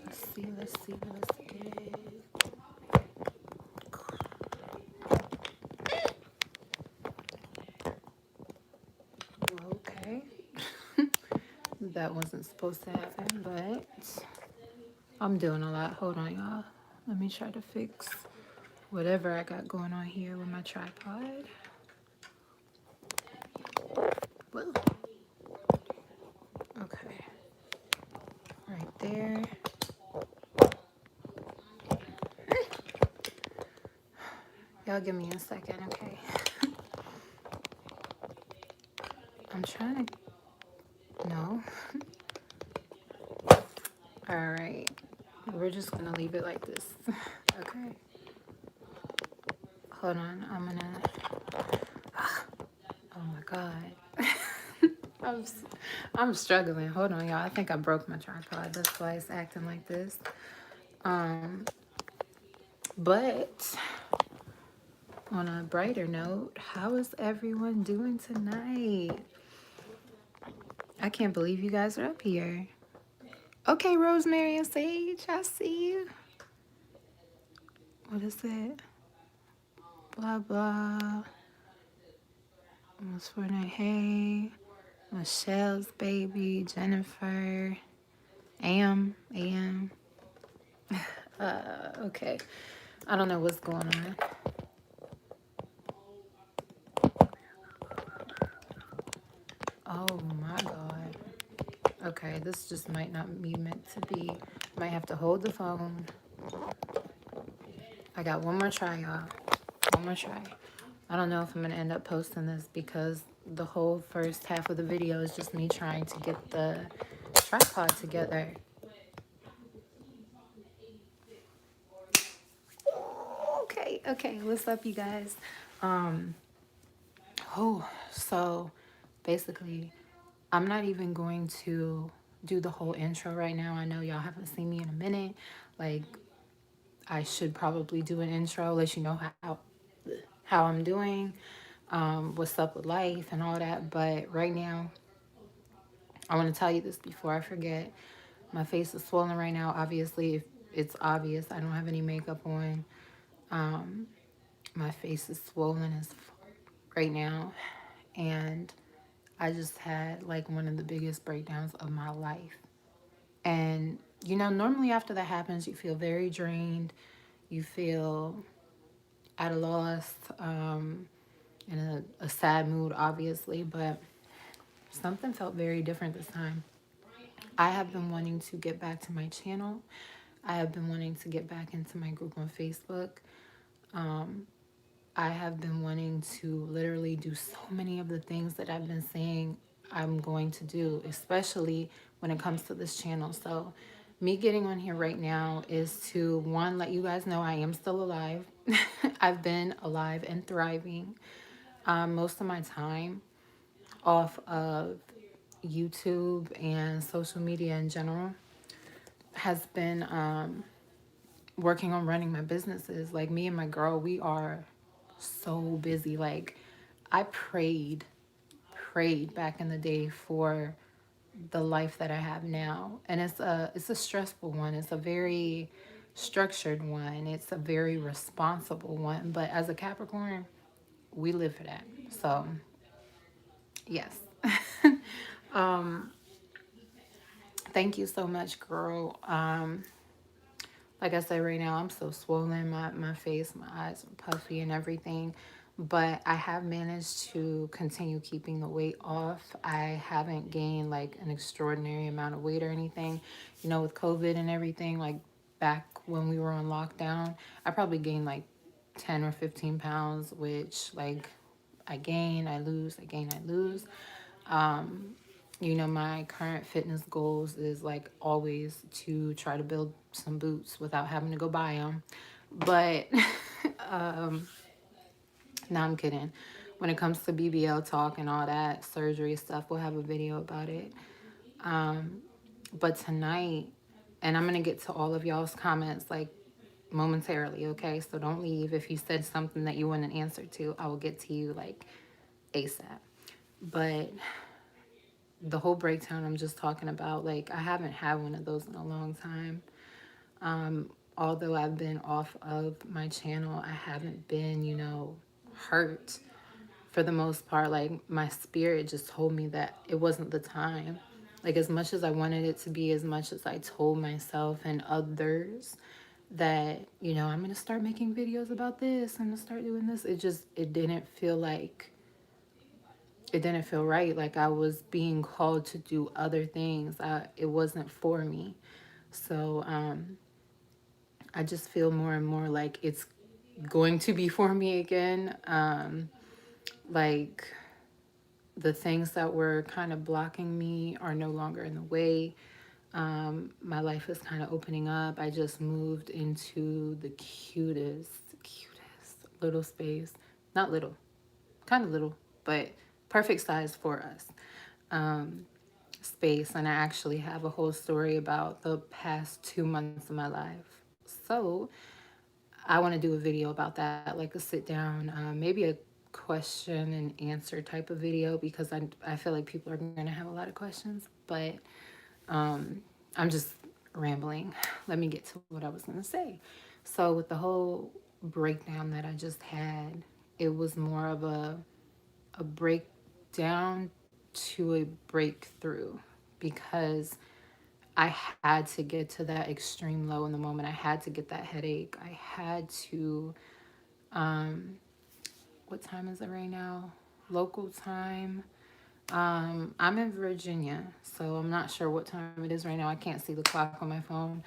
Let's see what else it is. Okay. That wasn't supposed to happen, but I'm doing a lot. Hold on, y'all. Let me try to fix whatever I got going on here with my tripod. Whoa. Okay. Right there. Y'all give me a second, okay? I'm trying to... No. All right. We're just going to leave it like this. Okay. Hold on. Oh my God. I'm struggling. Hold on, y'all. I think I broke my tripod. That's why it's acting like this. But on a brighter note, how is everyone doing tonight? I can't believe you guys are up here. Okay, Rosemary and Sage, I see you. What is it? Blah, blah. What's for night? Hey. Michelle's baby. Jennifer. Am. Okay. I don't know what's going on. Oh my God. Okay, this just might not be meant to be. Might have to hold the phone. I got one more try, y'all. One more try. I don't know if I'm going to end up posting this because the whole first half of the video is just me trying to get the tripod together. Okay. What's up, you guys? So basically, I'm not even going to do the whole intro right now. I know y'all haven't seen me in a minute. Like, I should probably do an intro, let you know how I'm doing, what's up with life and all that. But right now, I want to tell you this before I forget. My face is swollen right now. Obviously, if it's obvious, I don't have any makeup on. My face is swollen as right now. And I just had like one of the biggest breakdowns of my life. And, you know, normally after that happens, you feel very drained. You feel at a loss, in a sad mood, obviously. But something felt very different this time. I have been wanting to get back to my channel. I have been wanting to get back into my group on Facebook. I have been wanting to literally do so many of the things that I've been saying I'm going to do, especially when it comes to this channel. So me getting on here right now is to, one, let you guys know I am still alive. I've been alive and thriving. Most of my time off of YouTube and social media in general has been working on running my businesses. Like, me and my girl, we are so busy. Like, I prayed back in the day for the life that I have now. And it's a stressful one. It's a very structured one. It's a very responsible one. But as a Capricorn, we live for that. So, yes. Thank you so much, girl. Like I said, right now I'm so swollen, my face, my eyes are puffy and everything. But I have managed to continue keeping the weight off. I haven't gained like an extraordinary amount of weight or anything. You know, with COVID and everything, like back when we were on lockdown, I probably gained like 10 or 15 pounds, which like I gain, I lose, I gain, I lose. You know, my current fitness goals is like always to try to build some boots without having to go buy them. But no, I'm kidding. When it comes to BBL talk and all that surgery stuff, we'll have a video about it. But tonight, and I'm going to get to all of y'all's comments like momentarily, okay? So don't leave. If you said something that you want an answer to, I will get to you like ASAP. But the whole breakdown I'm just talking about, like, I haven't had one of those in a long time. Although I've been off of my channel, I haven't been, hurt for the most part. Like, my spirit just told me that it wasn't the time. Like, as much as I wanted it to be, as much as I told myself and others that, I'm going to start making videos about this, I'm going to start doing this, it didn't feel like, it didn't feel right. Like, I was being called to do other things. It wasn't for me. So, I just feel more and more like it's going to be for me again. Like, the things that were kind of blocking me are no longer in the way. My life is kind of opening up. I just moved into the cutest little space. Not little, kind of little, but perfect size for us. Space. And I actually have a whole story about the past 2 months of my life. So I want to do a video about that, like a sit down, maybe a question and answer type of video, because I feel like people are going to have a lot of questions, but I'm just rambling. Let me get to what I was going to say. So with the whole breakdown that I just had, it was more of a breakdown to a breakthrough, because I had to get to that extreme low in the moment. I had to get that headache. I had to, what time is it right now? Local time. I'm in Virginia, so I'm not sure what time it is right now. I can't see the clock on my phone.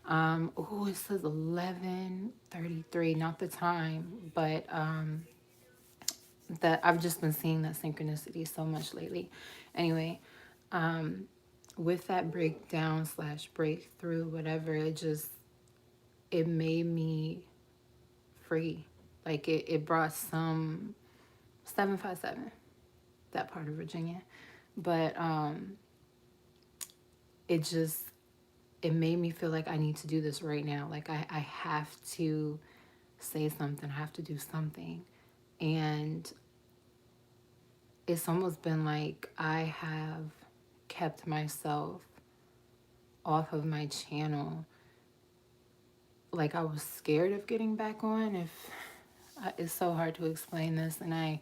Oh, it says 11:33, not the time, but that I've just been seeing that synchronicity so much lately. Anyway, with that breakdown slash breakthrough, whatever, it made me free. Like, it brought some 757, that part of Virginia. But it just, it made me feel like I need to do this right now. Like, I have to say something, I have to do something. And it's almost been like I have kept myself off of my channel. Like, I was scared of getting back on. It's so hard to explain this, and I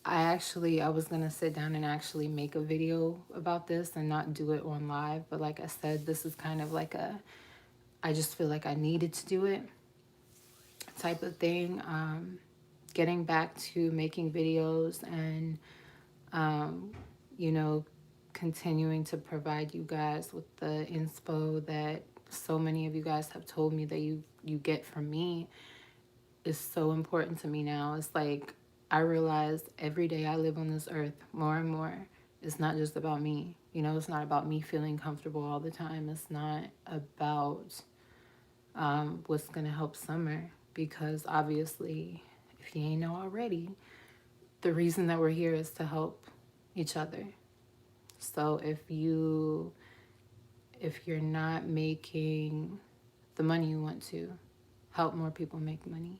was gonna sit down and actually make a video about this and not do it on live, but like I said, this is kind of like I just feel like I needed to do it type of thing. Getting back to making videos and you know, continuing to provide you guys with the inspo that so many of you guys have told me that you get from me is so important to me now. It's like I realize every day I live on this earth more and more, it's not just about me. It's not about me feeling comfortable all the time. It's not about what's going to help Summer, because obviously, if you ain't know already, the reason that we're here is to help each other. So if you're not making the money you want to, help more people make money.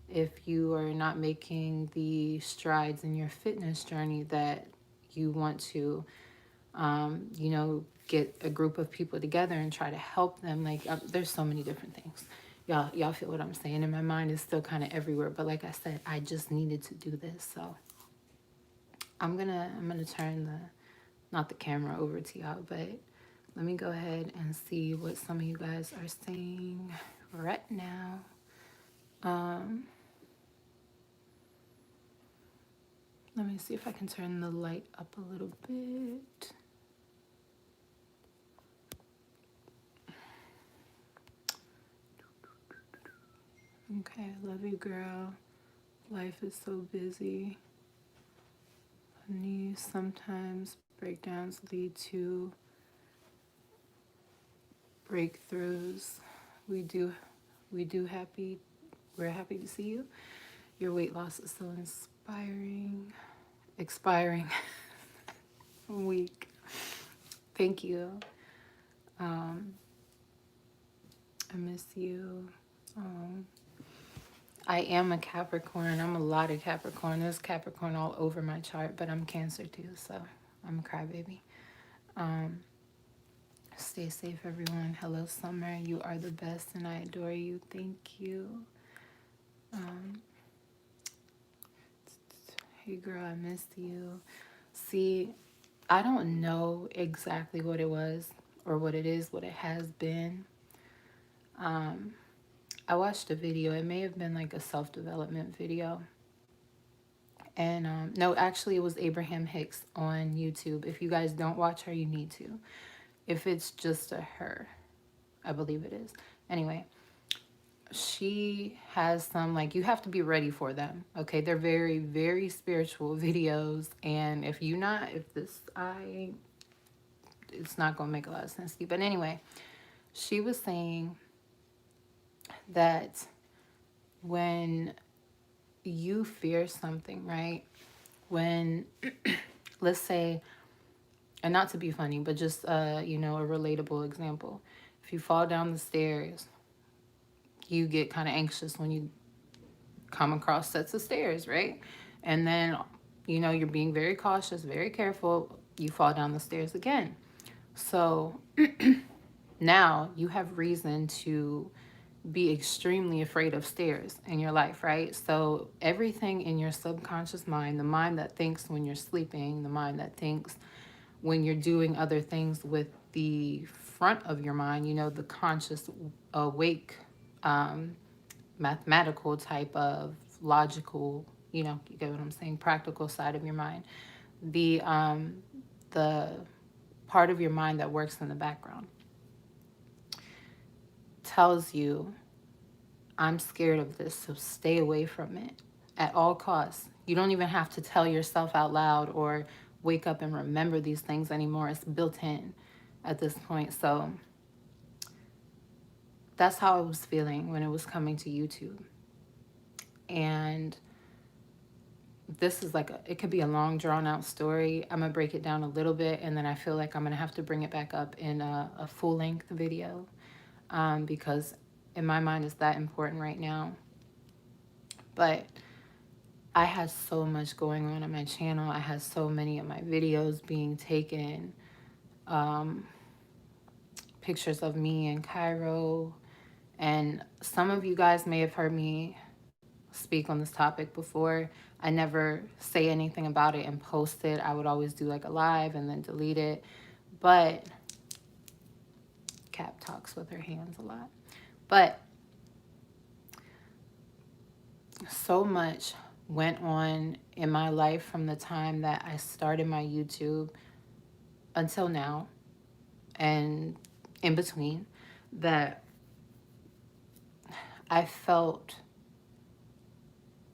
If you are not making the strides in your fitness journey that you want to, get a group of people together and try to help them. Like, there's so many different things. Y'all feel what I'm saying? And my mind is still kind of everywhere. But like I said, I just needed to do this. So I'm gonna turn not the camera over to y'all, but let me go ahead and see what some of you guys are saying right now. Let me see if I can turn the light up a little bit. Okay, I love you, girl. Life is so busy. Honey, sometimes breakdowns lead to breakthroughs. We do happy. We're happy to see you. Your weight loss is so inspiring. Expiring. Week. Thank you. I miss you. I am a Capricorn. I'm a lot of Capricorn. There's Capricorn all over my chart, but I'm Cancer too, so I'm a crybaby. Um, Stay safe, everyone. Hello, Summer. You are the best, and I adore you. Thank you. Um, hey, girl, I missed you. See, I don't know exactly what it was or what it is, what it has been. Um, I watched a video. It may have been like a self-development video. And no, actually, it was Abraham Hicks on YouTube. If you guys don't watch her, you need to. If it's just a her, I believe it is. Anyway, she has some, like, you have to be ready for them. Okay, they're very, very spiritual videos. And if you not, if this, it's not gonna make a lot of sense to you. But anyway, she was saying that when you fear something, right? When, let's say, and not to be funny, but just, you know, a relatable example. If you fall down the stairs, you get kind of anxious when you come across sets of stairs, right? And then, you know, you're being very cautious, very careful. You fall down the stairs again. So now you have reason to be extremely afraid of stairs in your life, right? So everything in your subconscious mind, the mind that thinks when you're sleeping, the mind that thinks when you're doing other things with the front of your mind, you know, the conscious, awake, mathematical type of logical, you know, you get what I'm saying, practical side of your mind. The part of your mind that works in the background tells you, I'm scared of this, so stay away from it at all costs. You don't even have to tell yourself out loud or wake up and remember these things anymore. It's built in at this point. So that's how I was feeling when it was coming to YouTube. And this is like, it could be a long drawn out story. I'm gonna break it down a little bit, and then I feel like I'm gonna have to bring it back up in a full length video, because in my mind it's that important right now. But I had so much going on my channel. I had so many of my videos being taken, pictures of me in Cairo. And some of you guys may have heard me speak on this topic before. I never say anything about it and post it. I would always do like a live and then delete it. But Cap talks with her hands a lot. But so much went on in my life from the time that I started my YouTube until now and in between, that I felt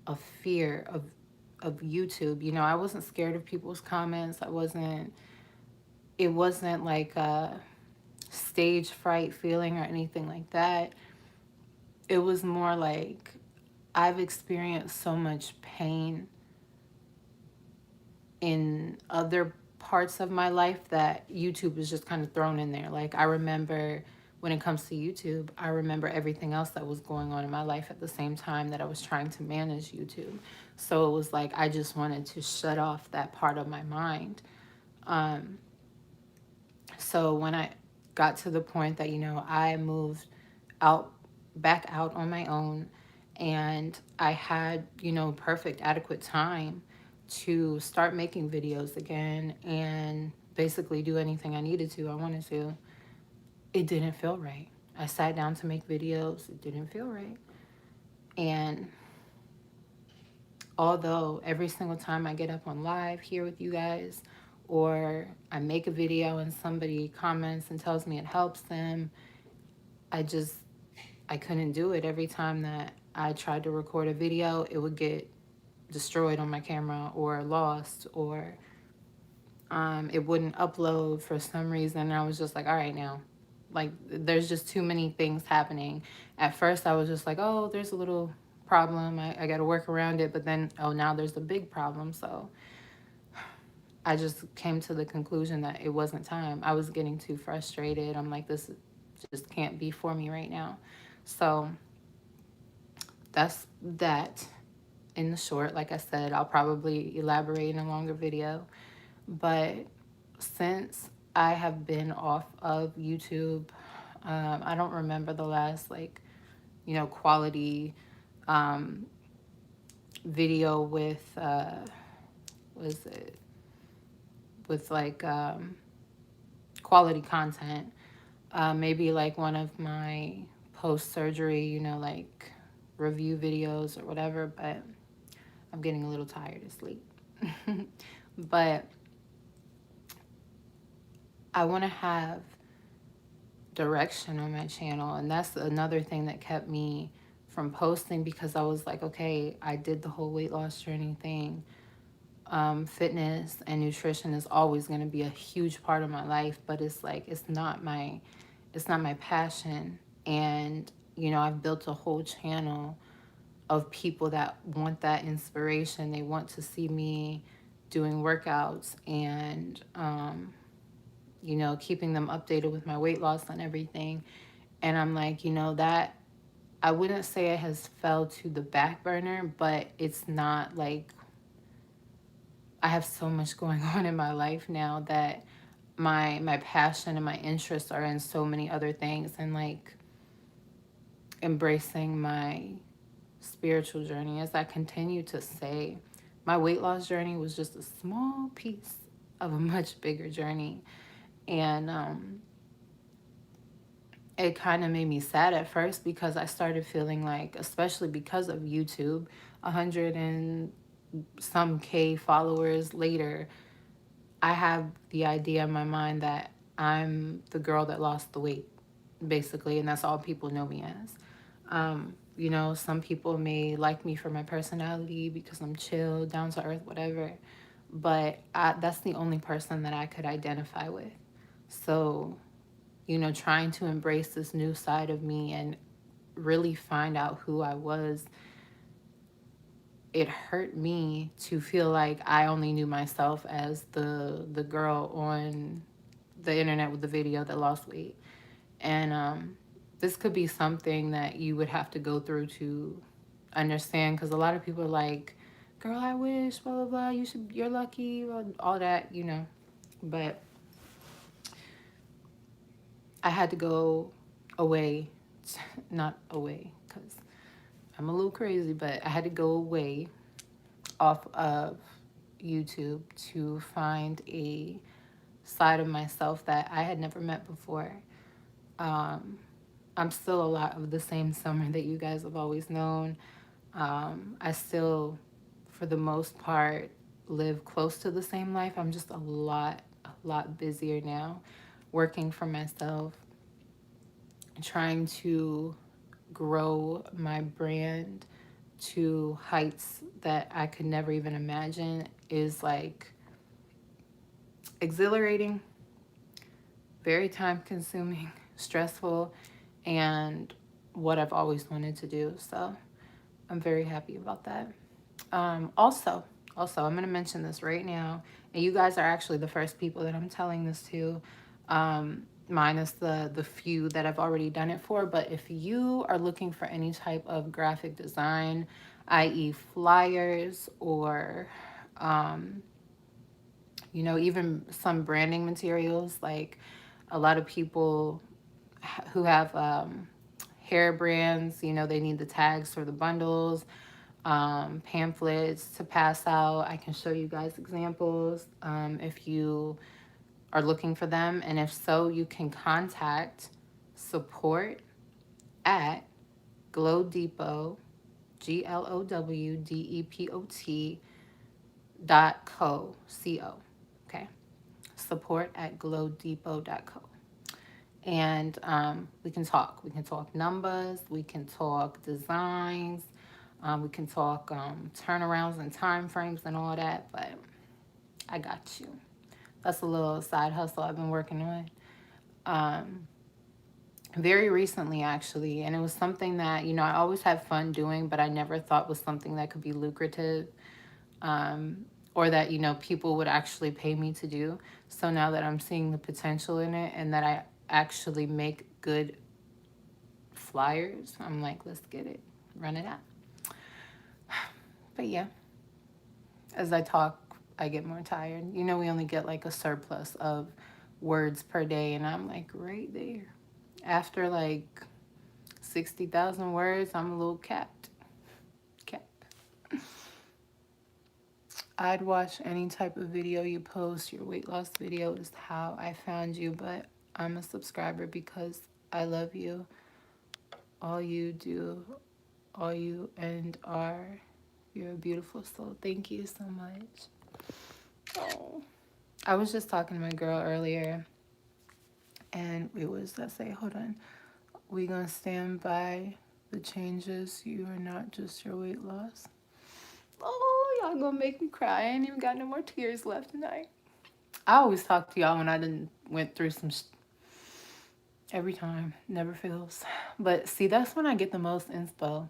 a fear of YouTube. You know, I wasn't scared of people's comments. It wasn't like a stage fright feeling or anything like that. It was more like I've experienced so much pain in other parts of my life that YouTube is just kind of thrown in there. Like, I remember when it comes to YouTube, I remember everything else that was going on in my life at the same time that I was trying to manage YouTube. So it was like I just wanted to shut off that part of my mind. So when I got to the point that, you know, I moved back out on my own, and I had, you know, perfect, adequate time to start making videos again and basically do anything I needed to, I wanted to, it didn't feel right. I sat down to make videos, it didn't feel right. And although every single time I get up on live here with you guys, or I make a video and somebody comments and tells me it helps them, I couldn't do it. Every time that I tried to record a video, it would get destroyed on my camera or lost, or it wouldn't upload for some reason. And I was just like, all right, now, like, there's just too many things happening. At first I was just like, oh, there's a little problem, I got to work around it. But then, oh, now there's a big problem. So I just came to the conclusion that it wasn't time. I was getting too frustrated. I'm like, this just can't be for me right now. So that's that in the short. Like I said, I'll probably elaborate in a longer video. But since I have been off of YouTube, I don't remember the last, like, quality um, video with, was it, with like quality content. Maybe like one of my post surgery, like review videos or whatever, but I'm getting a little tired of sleep. But I want to have direction on my channel, and that's another thing that kept me from posting, because I was like, okay, I did the whole weight loss journey thing. Fitness and nutrition is always going to be a huge part of my life, but it's like it's not my passion. And I've built a whole channel of people that want that inspiration. They want to see me doing workouts and keeping them updated with my weight loss and everything. And I'm like, that I wouldn't say it has fell to the back burner, but it's not like I have so much going on in my life now that my passion and my interests are in so many other things, and like embracing my spiritual journey. As I continue to say, my weight loss journey was just a small piece of a much bigger journey. And it kind of made me sad at first, because I started feeling like, especially because of YouTube, 100 and some K followers later, I have the idea in my mind that I'm the girl that lost the weight, basically, and that's all people know me as. Some people may like me for my personality, because I'm chill, down to earth, whatever, but that's the only person that I could identify with. So, trying to embrace this new side of me and really find out who I was, it hurt me to feel like I only knew myself as the girl on the internet with the video that lost weight. And this could be something that you would have to go through to understand, because a lot of people are like, girl, I wish, blah blah blah, you're lucky, all that, but I had to go away. Not away, because I'm a little crazy, but I had to go away off of YouTube to find a side of myself that I had never met before. I'm still a lot of the same Summer that you guys have always known. I still, for the most part, live close to the same life. I'm just a lot busier now, working for myself, trying to grow my brand to heights that I could never even imagine is like exhilarating, very time consuming, stressful, and what I've always wanted to do. So I'm very happy about that. Also, I'm going to mention this right now, and you guys are actually the first people that I'm telling this to, minus the few that I've already done it for. But if you are looking for any type of graphic design, i.e. flyers, or even some branding materials, like a lot of people who have hair brands, they need the tags for the bundles, pamphlets to pass out. I can show you guys examples if you are looking for them. And if so, you can contact support at Glow Depot, glowdepot.co. Okay. Support at glowdepot.co. And we can talk. We can talk numbers. We can talk designs. We can talk turnarounds and time frames and all that. But I got you. That's a little side hustle I've been working on. Very recently, actually. And it was something that, I always had fun doing, but I never thought was something that could be lucrative. Or that, people would actually pay me to do. So now that I'm seeing the potential in it, and that I actually make good flyers, I'm like, let's get it, run it out. But yeah, as I talk I get more tired. You know, we only get like a surplus of words per day, and I'm like right there. After like 60,000 words, I'm a little capped. Capped. I'd watch any type of video you post. Your weight loss video is how I found you, but I'm a subscriber because I love you. All you do, all you and are. You're a beautiful soul. Thank you so much. Oh. I was just talking to my girl earlier, and it was, I say, hold on. We gonna stand by the changes. You are not just your weight loss. Oh, y'all gonna make me cry. I ain't even got no more tears left tonight. I always talk to y'all when I didn't went through some every time. Never fails. But see, that's when I get the most inspo.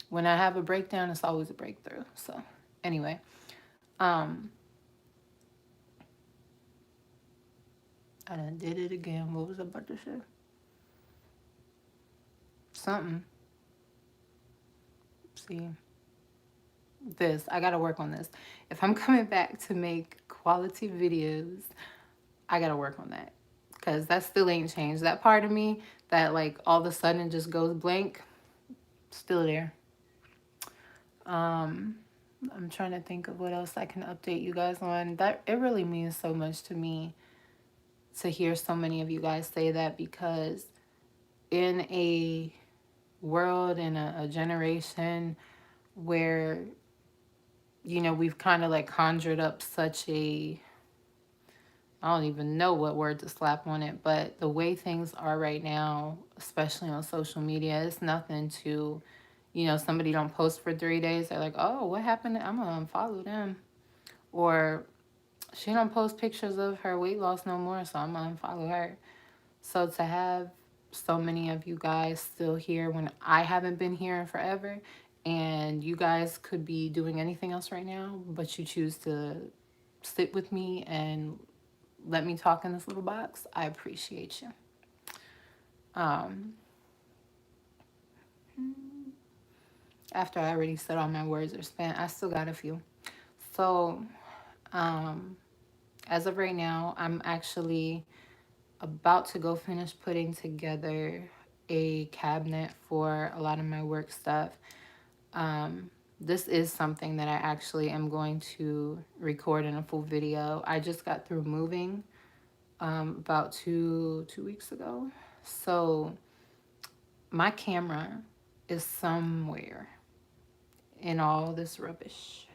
When I have a breakdown, it's always a breakthrough. So anyway, um, I done did it again. What was I about to say? Something. See, this, I gotta work on this. If I'm coming back to make quality videos, I gotta work on that. Because that still ain't changed. That part of me that like all of a sudden just goes blank, still there. I'm trying to think of what else I can update you guys on. That it really means so much to me to hear so many of you guys say that, because in a world, in a generation where, you know, we've kind of like conjured up such a, I don't even know what word to slap on it, but the way things are right now, especially on social media, it's nothing to, you know, somebody don't post for 3 days, they're like, oh, what happened? I'm gonna unfollow them. Or she don't post pictures of her weight loss no more, so I'm gonna unfollow her. So to have so many of you guys still here when I haven't been here in forever, and you guys could be doing anything else right now, but you choose to sit with me and let me talk in this little box, I appreciate you. Um, After I already said all my words are spent, I still got a few. So, um, as of right now, I'm actually about to go finish putting together a cabinet for a lot of my work stuff. This is something that I actually am going to record in a full video. I just got through moving about two weeks ago. So my camera is somewhere in all this rubbish.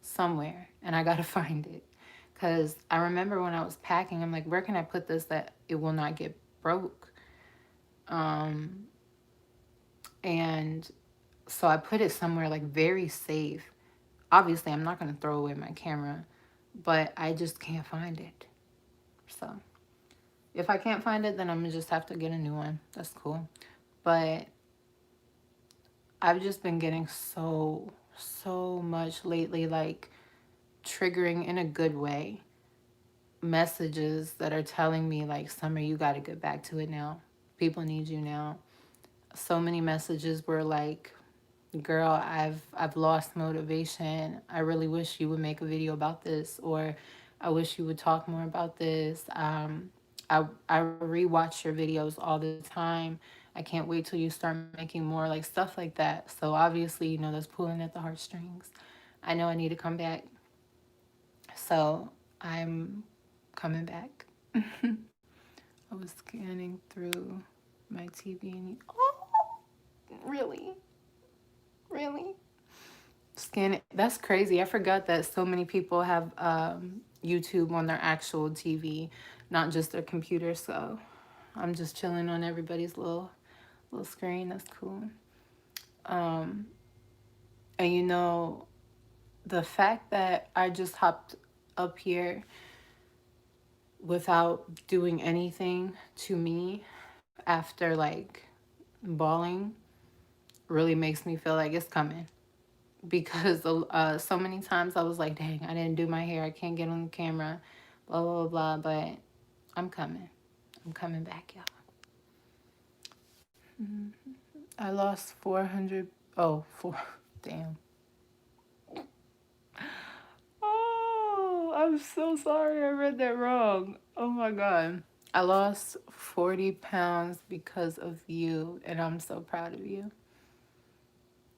Somewhere. And I gotta find it. Because I remember when I was packing, I'm like, where can I put this that it will not get broke? And so I put it somewhere like very safe. Obviously, I'm not going to throw away my camera, but I just can't find it. So if I can't find it, then I'm going to just have to get a new one. That's cool. But I've just been getting so much lately, like triggering in a good way, messages that are telling me like, Summer, you got to get back to it now. People need you now. So many messages were like, girl, I've lost motivation. I really wish you would make a video about this, or I wish you would talk more about this. I rewatch your videos all the time. I can't wait till you start making more, like stuff like that. So obviously, you know, that's pulling at the heartstrings. I know I need to come back. So I'm coming back. I was scanning through my TV and oh, really? Really? Scan it. That's crazy. I forgot that so many people have YouTube on their actual TV, not just their computer. So I'm just chilling on everybody's little screen. That's cool. Um, and you know, the fact that I just hopped up here without doing anything to me after like bawling really makes me feel like it's coming. Because so many times I was like, dang, I didn't do my hair. I can't get on the camera, blah, blah, blah. But I'm coming. I'm coming back, y'all. I lost 400. Oh, damn. I'm so sorry. I read that wrong. Oh my God. I lost 40 pounds because of you, and I'm so proud of you.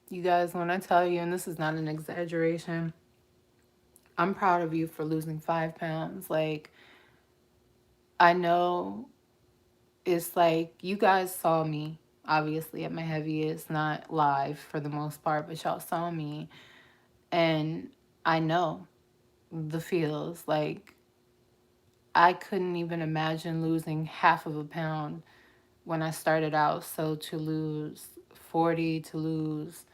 You guys, when I tell you, and this is not an exaggeration, I'm proud of you for losing 5 pounds. Like, I know it's like you guys saw me, obviously, at my heaviest, not live for the most part, but y'all saw me. And I know the feels. Like, I couldn't even imagine losing half of a pound when I started out. So to lose 40, to lose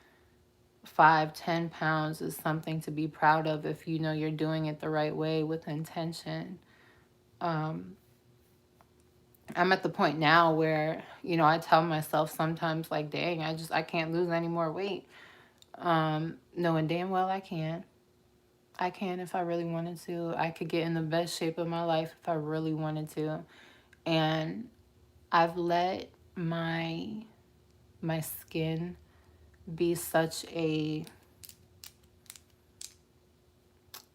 5, 10 pounds is something to be proud of if you know you're doing it the right way with intention. Um, I'm at the point now where, I tell myself sometimes, like, dang, I can't lose any more weight. Knowing damn well I can. I can if I really wanted to. I could get in the best shape of my life if I really wanted to. And I've let my skin be such a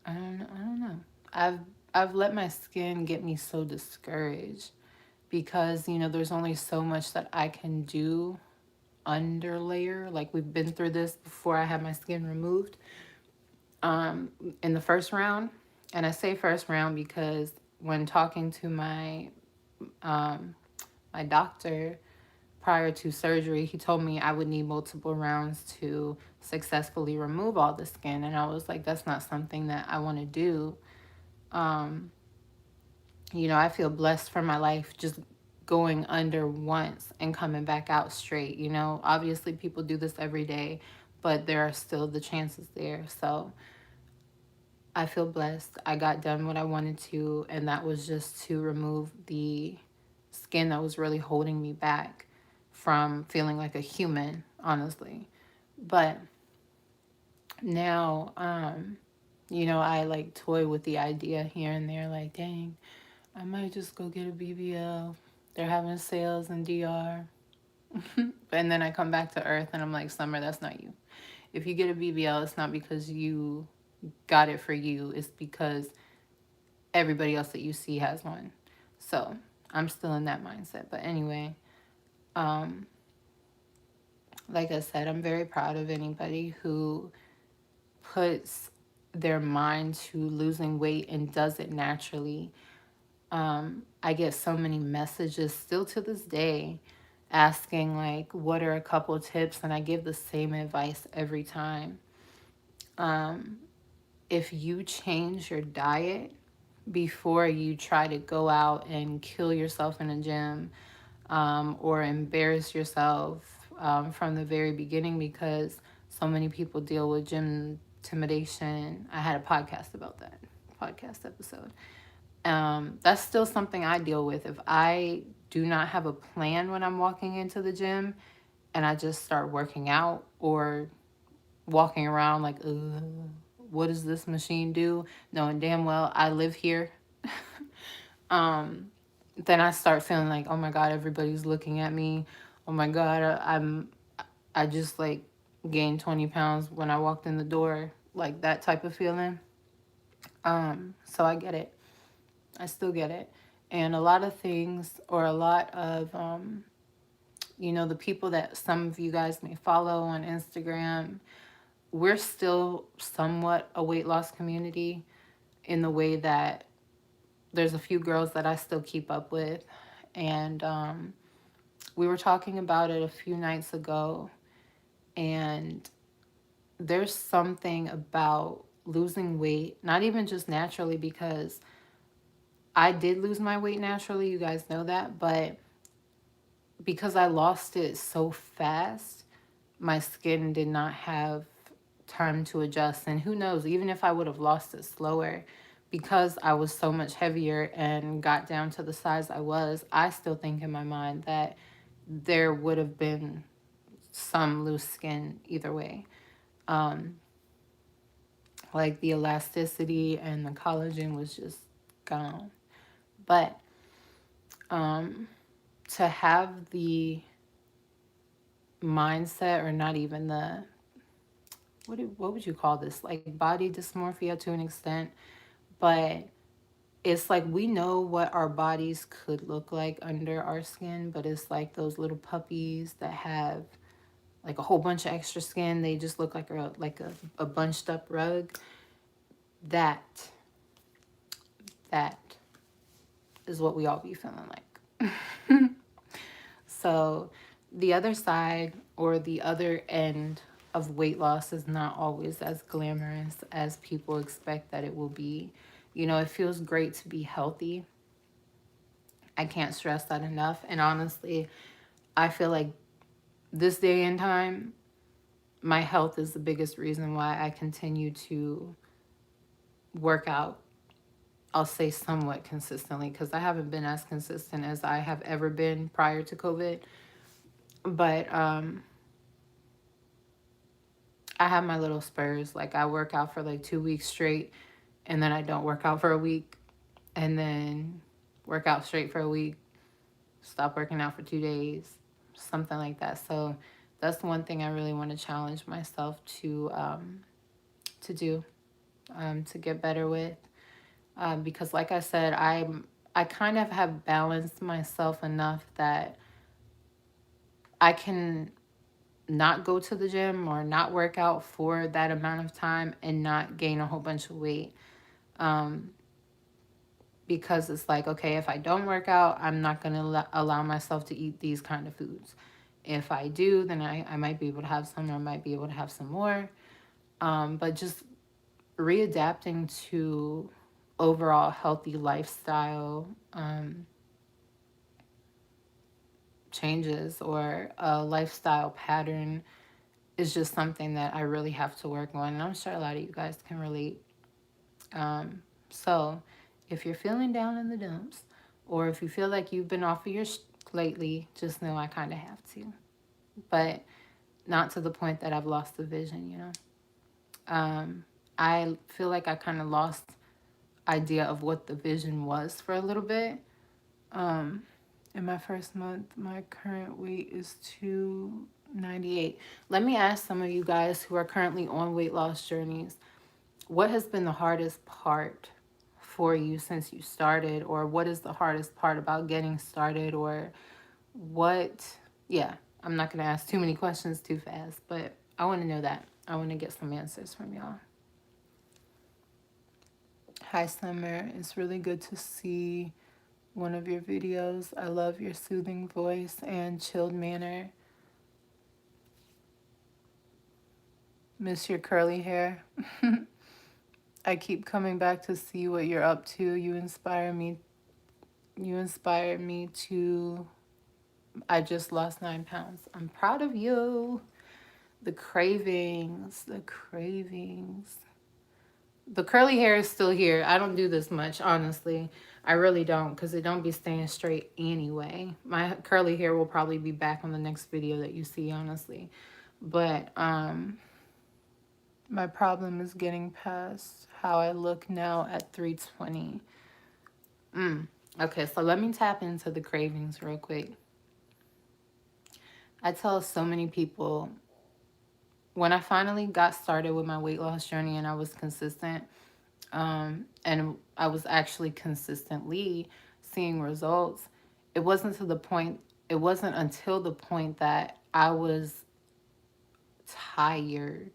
I don't know. I've I've let my skin get me so discouraged because, there's only so much that I can do under layer. Like, we've been through this before I had my skin removed in the first round. And I say first round because when talking to my doctor prior to surgery, he told me I would need multiple rounds to successfully remove all the skin. And I was like, that's not something that I want to do. Um, I feel blessed for my life just going under once and coming back out straight. Obviously people do this every day, but there are still the chances there. So I feel blessed. I got done what I wanted to, and that was just to remove the skin that was really holding me back from feeling like a human, honestly. But now, I like toy with the idea here and there, like, dang, I might just go get a BBL. They're having sales in DR. And then I come back to Earth and I'm like, Summer, that's not you. If you get a BBL, it's not because you got it for you. It's because everybody else that you see has one. So I'm still in that mindset. But anyway, um, like I said, I'm very proud of anybody who puts their mind to losing weight and does it naturally. I get so many messages still to this day asking, like, what are a couple tips? And I give the same advice every time. Um, if you change your diet before you try to go out and kill yourself in a gym, or embarrass yourself from the very beginning, because so many people deal with gym intimidation. I had a podcast about that, podcast episode. That's still something I deal with. If I do not have a plan when I'm walking into the gym and I just start working out or walking around like, what does this machine do? Knowing damn well I live here. Then I start feeling like, oh my God, everybody's looking at me. Oh my God, I just like gained 20 pounds when I walked in the door, like that type of feeling. So I get it. I still get it. And a lot of things, or a lot of, the people that some of you guys may follow on Instagram, we're still somewhat a weight loss community in the way that there's a few girls that I still keep up with. And we were talking about it a few nights ago. And there's something about losing weight, not even just naturally, because I did lose my weight naturally, you guys know that, but because I lost it so fast, my skin did not have time to adjust. And who knows, even if I would have lost it slower, because I was so much heavier and got down to the size I was, I still think in my mind that there would have been some loose skin either way. Like, the elasticity and the collagen was just gone. But to have the mindset, or not even what would you call this, like body dysmorphia to an extent, But it's like we know what our bodies could look like under our skin, but it's like those little puppies that have like a whole bunch of extra skin. They just look like a bunched up rug. That that is what we all be feeling like. So the other side or the other end of weight loss is not always as glamorous as people expect that it will be. You know, it feels great to be healthy. I can't stress that enough. And honestly, I feel like this day and time, my health is the biggest reason why I continue to work out. I'll say somewhat consistently because I haven't been as consistent as I have ever been prior to COVID. But I have my little spurs. Like I work out for like 2 weeks straight, and then I don't work out for a week, and then work out straight for a week, stop working out for 2 days, something like that. So that's one thing I really want to challenge myself to do, to get better with. Because like I said, I kind of have balanced myself enough that I can not go to the gym or not work out for that amount of time and not gain a whole bunch of weight. Um, because it's like, okay, if I don't work out, I'm not going to allow myself to eat these kind of foods. If I do, then I might be able to have some, or I might be able to have some more. But just readapting to overall healthy lifestyle changes or a lifestyle pattern is just something that I really have to work on. And I'm sure a lot of you guys can relate. So if you're feeling down in the dumps, or if you feel like you've been off of your lately, just know I kind of have to. But not to the point that I've lost the vision, you know. I feel like I kind of lost idea of what the vision was for a little bit. In my first month, my current weight is 298. Let me ask some of you guys who are currently on weight loss journeys, what has been the hardest part for you since you started, or what is the hardest part about getting started, or what? Yeah, I'm not going to ask too many questions too fast, but I want to know that. I want to get some answers from y'all. Hi, Summer. It's really good to see one of your videos. I love your soothing voice and chilled manner. Miss your curly hair. I keep coming back to see what you're up to. You inspire me. You inspired me to. I just lost 9 pounds. I'm proud of you. The cravings. The cravings. The curly hair is still here. I don't do this much, honestly. I really don't, because it don't be staying straight anyway. My curly hair will probably be back on the next video that you see, honestly. But my problem is getting past how I look now at 320. Okay, so let me tap into the cravings real quick. I tell so many people, when I finally got started with my weight loss journey and I was consistent, and I was actually consistently seeing results, it wasn't until the point that I was tired.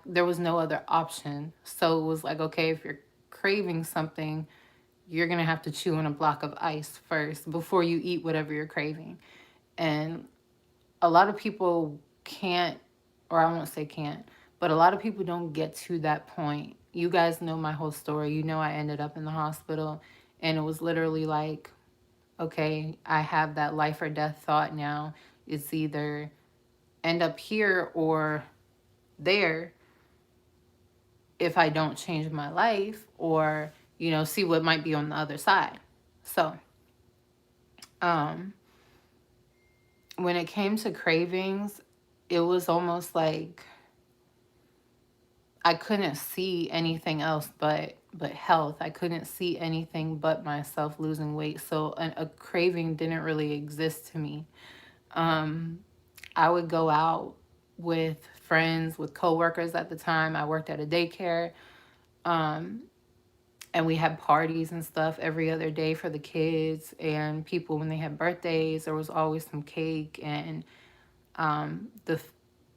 There was no other option. So it was like, okay, if you're craving something, you're going to have to chew on a block of ice first before you eat whatever you're craving. And a lot of people can't, or I won't say can't, but a lot of people don't get to that point. You guys know my whole story. You know I ended up in the hospital, and it was literally like, okay, I have that life or death thought now. It's either end up here or there if I don't change my life, or, you know, see what might be on the other side. So, when it came to cravings, it was almost like I couldn't see anything else but health. I couldn't see anything but myself losing weight. So a craving didn't really exist to me. I would go out with friends, with coworkers at the time. I worked at a daycare. And we had parties and stuff every other day for the kids and people when they had birthdays. There was always some cake, and the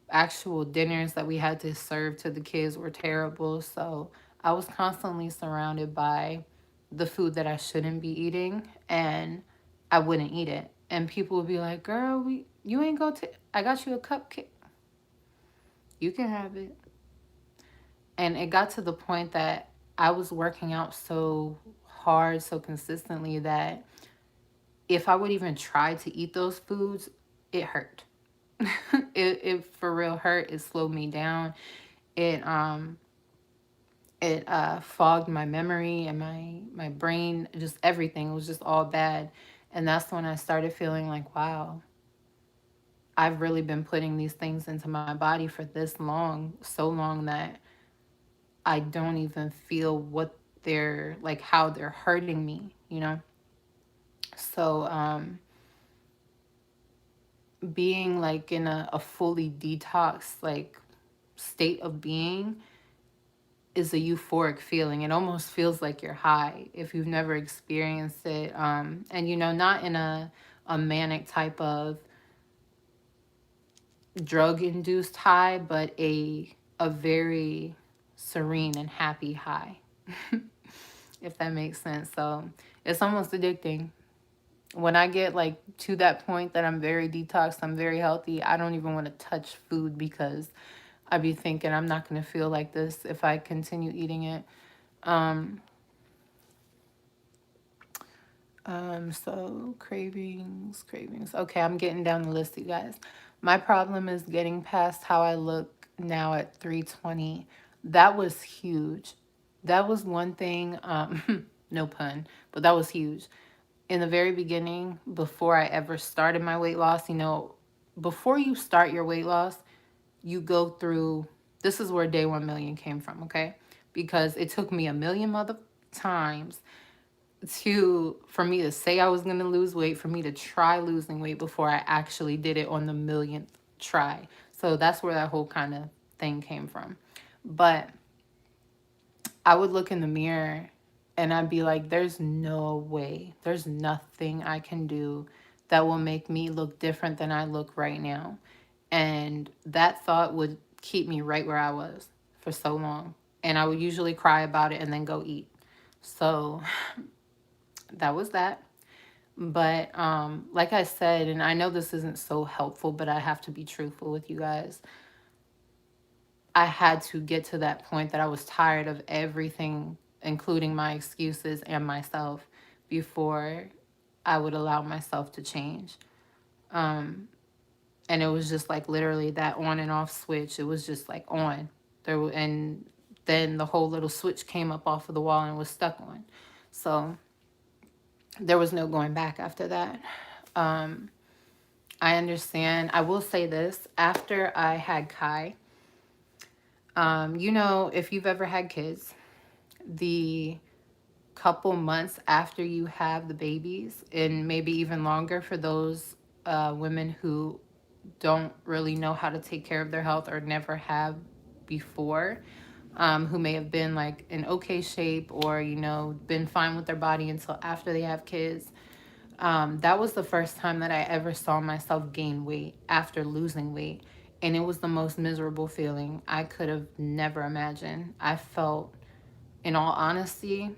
actual dinners that we had to serve to the kids were terrible. So I was constantly surrounded by the food that I shouldn't be eating, and I wouldn't eat it. And people would be like, "Girl, you ain't go to. I got you a cupcake. You can have it." And it got to the point that I was working out so hard, so consistently, that if I would even try to eat those foods, it hurt. It for real hurt. It slowed me down. It fogged my memory and my brain, just everything. It was just all bad. And that's when I started feeling like, wow, I've really been putting these things into my body for this long, so long that I don't even feel what they're like, how they're hurting me, you know? So, being like in a fully detox, like state of being is a euphoric feeling. It almost feels like you're high if you've never experienced it. And, you know, not in a manic type of drug induced high, but a very serene and happy high, if that makes sense. So it's almost addicting. When I get like to that point that I'm very detoxed, I'm very healthy, I don't even want to touch food because I be thinking I'm not going to feel like this if I continue eating it. Um, so cravings. Okay, I'm getting down the list, you guys. My problem is getting past how I look now at 320. That was huge. That was one thing, no pun, but that was huge. In the very beginning, before I ever started my weight loss, you know, before you start your weight loss, you go through, this is where day 1 million came from, okay? Because it took me a million mother times for me to say I was going to lose weight, for me to try losing weight before I actually did it on the millionth try. So that's where that whole kind of thing came from. But I would look in the mirror and I'd be like, there's no way, there's nothing I can do that will make me look different than I look right now. And that thought would keep me right where I was for so long. And I would usually cry about it and then go eat. So that was that. But like I said, and I know this isn't so helpful, but I have to be truthful with you guys. I had to get to that point that I was tired of everything, including my excuses and myself, before I would allow myself to change. And it was just like literally that on and off switch. It was just like on there, and then the whole little switch came up off of the wall and was stuck on. So there was no going back after that. I understand. I will say this: after I had Kai, you know, if you've ever had kids, the couple months after you have the babies, and maybe even longer for those women who don't really know how to take care of their health or never have before, who may have been like in okay shape or, you know, been fine with their body until after they have kids. That was the first time that I ever saw myself gain weight after losing weight. And it was the most miserable feeling I could have never imagined. I felt, in all honesty,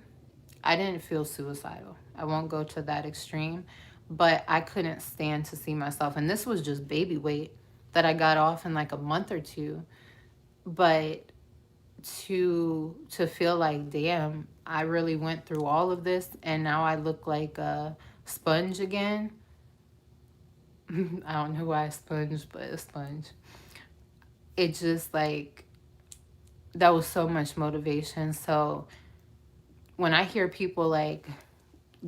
I didn't feel suicidal. I won't go to that extreme, but I couldn't stand to see myself. And this was just baby weight that I got off in like a month or two. But to feel like, damn, I really went through all of this and now I look like a sponge again. I don't know why a sponge, but a sponge. It just like, that was so much motivation. So when I hear people like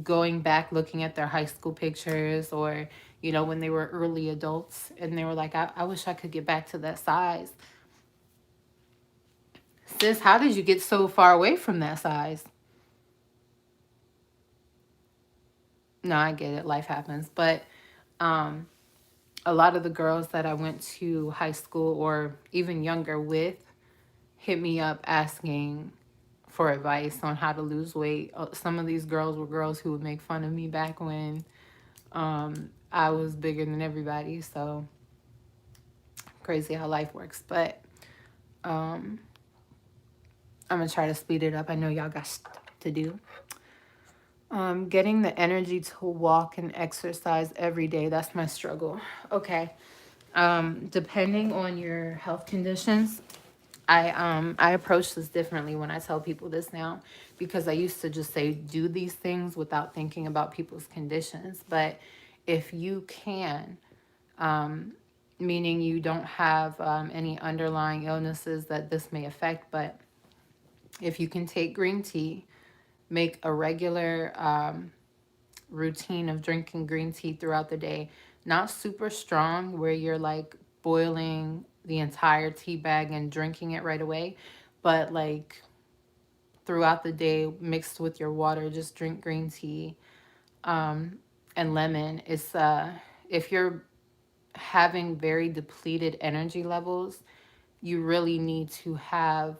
going back looking at their high school pictures, or, you know, when they were early adults and they were like, I wish I could get back to that size. Sis, how did you get so far away from that size? No, I get it. Life happens. But a lot of the girls that I went to high school or even younger with hit me up asking for advice on how to lose weight. Some of these girls were girls who would make fun of me back when I was bigger than everybody. So crazy how life works. But I'm going to try to speed it up. I know y'all got stuff to do. Getting the energy to walk and exercise every day. That's my struggle. Okay. Depending on your health conditions, I approach this differently when I tell people this now, because I used to just say do these things without thinking about people's conditions. But if you can, meaning you don't have any underlying illnesses that this may affect, but if you can take green tea, make a regular routine of drinking green tea throughout the day, not super strong where you're like boiling the entire tea bag and drinking it right away, but like throughout the day mixed with your water, just drink green tea and lemon. It's if you're having very depleted energy levels, you really need to have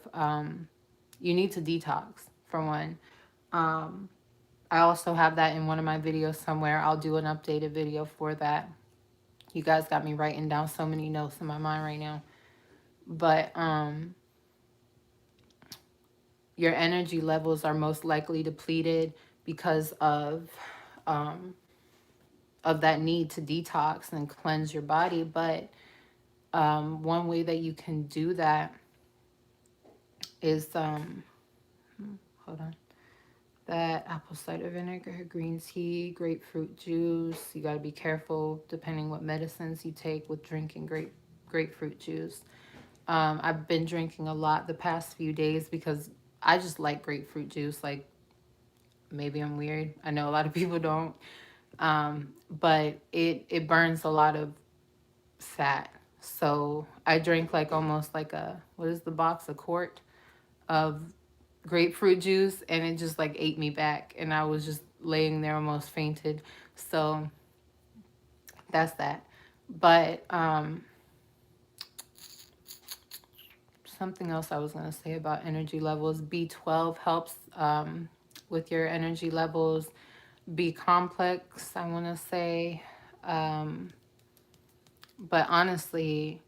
you need to detox for one. I also have that in one of my videos somewhere. I'll do an updated video for that. You guys got me writing down so many notes in my mind right now. But your energy levels are most likely depleted because of that need to detox and cleanse your body. But one way that you can do that is hold on. That apple cider vinegar, green tea, grapefruit juice. You got to be careful depending what medicines you take with drinking grapefruit juice. I've been drinking a lot the past few days because I just like grapefruit juice. Like, maybe I'm weird. I know a lot of people don't. But it burns a lot of fat. So I drank like almost like what is the box? A quart of grapefruit juice, and it just like ate me back, and I was just laying there almost fainted. So that's that. But something else I was going to say about energy levels. B12 helps with your energy levels. B complex, I want to say. But honestly,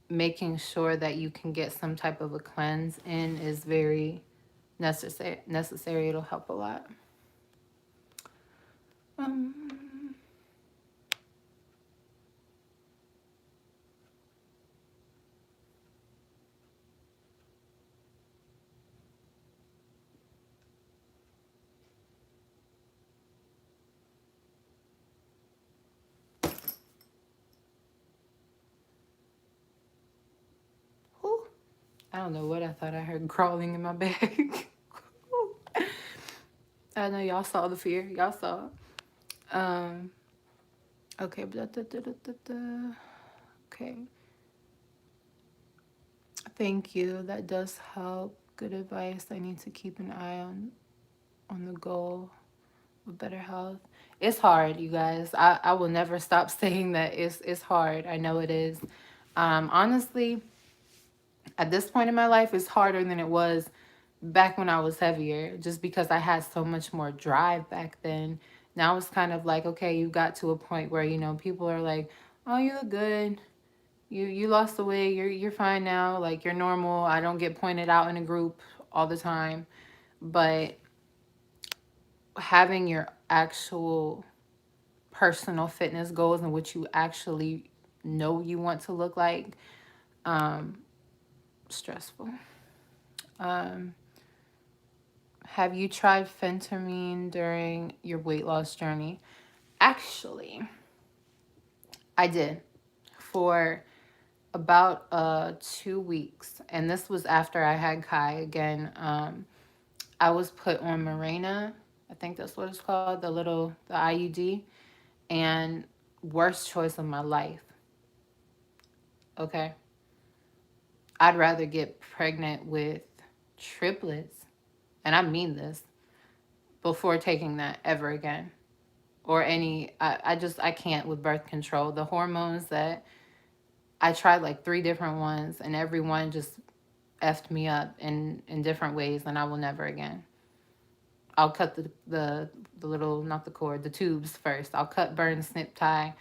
making sure that you can get some type of a cleanse in is very necessary. It'll help a lot. Whew. I don't know what I thought I heard crawling in my bag. I know y'all saw the fear. Y'all saw. Okay. Okay. Thank you. That does help. Good advice. I need to keep an eye on the goal of better health. It's hard, you guys. I will never stop saying that it's hard. I know it is. Honestly, at this point in my life, it's harder than it was back when I was heavier, just because I had so much more drive back then. Now it's kind of like, okay, you got to a point where, people are like, oh, you look good. You lost the weight. You're fine now. Like, you're normal. I don't get pointed out in a group all the time. But having your actual personal fitness goals and what you actually know you want to look like, stressful. Have you tried Phentermine during your weight loss journey? Actually, I did for about 2 weeks, and this was after I had Kai again. I was put on Mirena, I think that's what it's called, the IUD, and worst choice of my life. Okay, I'd rather get pregnant with triplets, and I mean this, before taking that ever again. Or I can't with birth control. The hormones that I tried like 3 different ones, and every one just effed me up in different ways, and I will never again. I'll cut the little, not the cord, the tubes first. I'll cut, burn, snip, tie,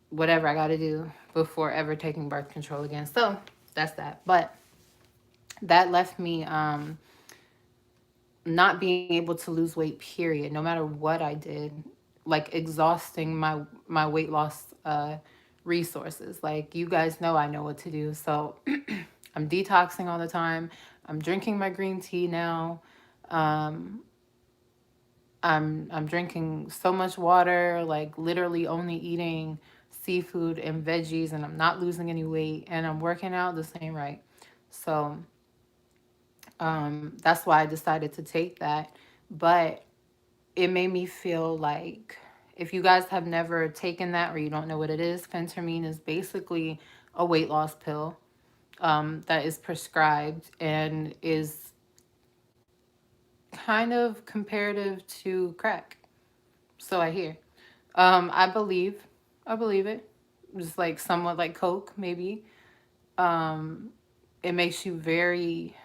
whatever I got to do before ever taking birth control again. So that's that. But that left me not being able to lose weight, period, no matter what I did, like exhausting my weight loss resources. Like, you guys know I know what to do. So I'm detoxing all the time. I'm drinking my green tea now. Um, I'm drinking so much water, like literally only eating seafood and veggies, and I'm not losing any weight, and I'm working out the same right. So that's why I decided to take that. But it made me feel like, if you guys have never taken that or you don't know what it is, Phentermine is basically a weight loss pill that is prescribed and is kind of comparative to crack. So I hear. I believe. I believe it. Just like somewhat like Coke, maybe. Um, it makes you very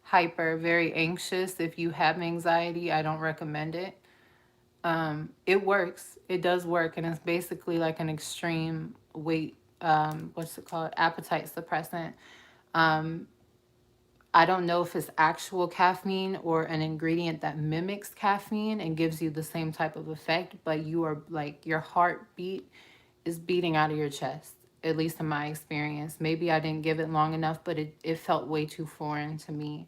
hyper, very anxious. If you have anxiety, I don't recommend it. It works. It does work, and it's basically like an extreme weight. What's it called? Appetite suppressant. Um, I don't know if it's actual caffeine or an ingredient that mimics caffeine and gives you the same type of effect, but you are like, your heartbeat is beating out of your chest, at least in my experience. Maybe I didn't give it long enough, but it felt way too foreign to me.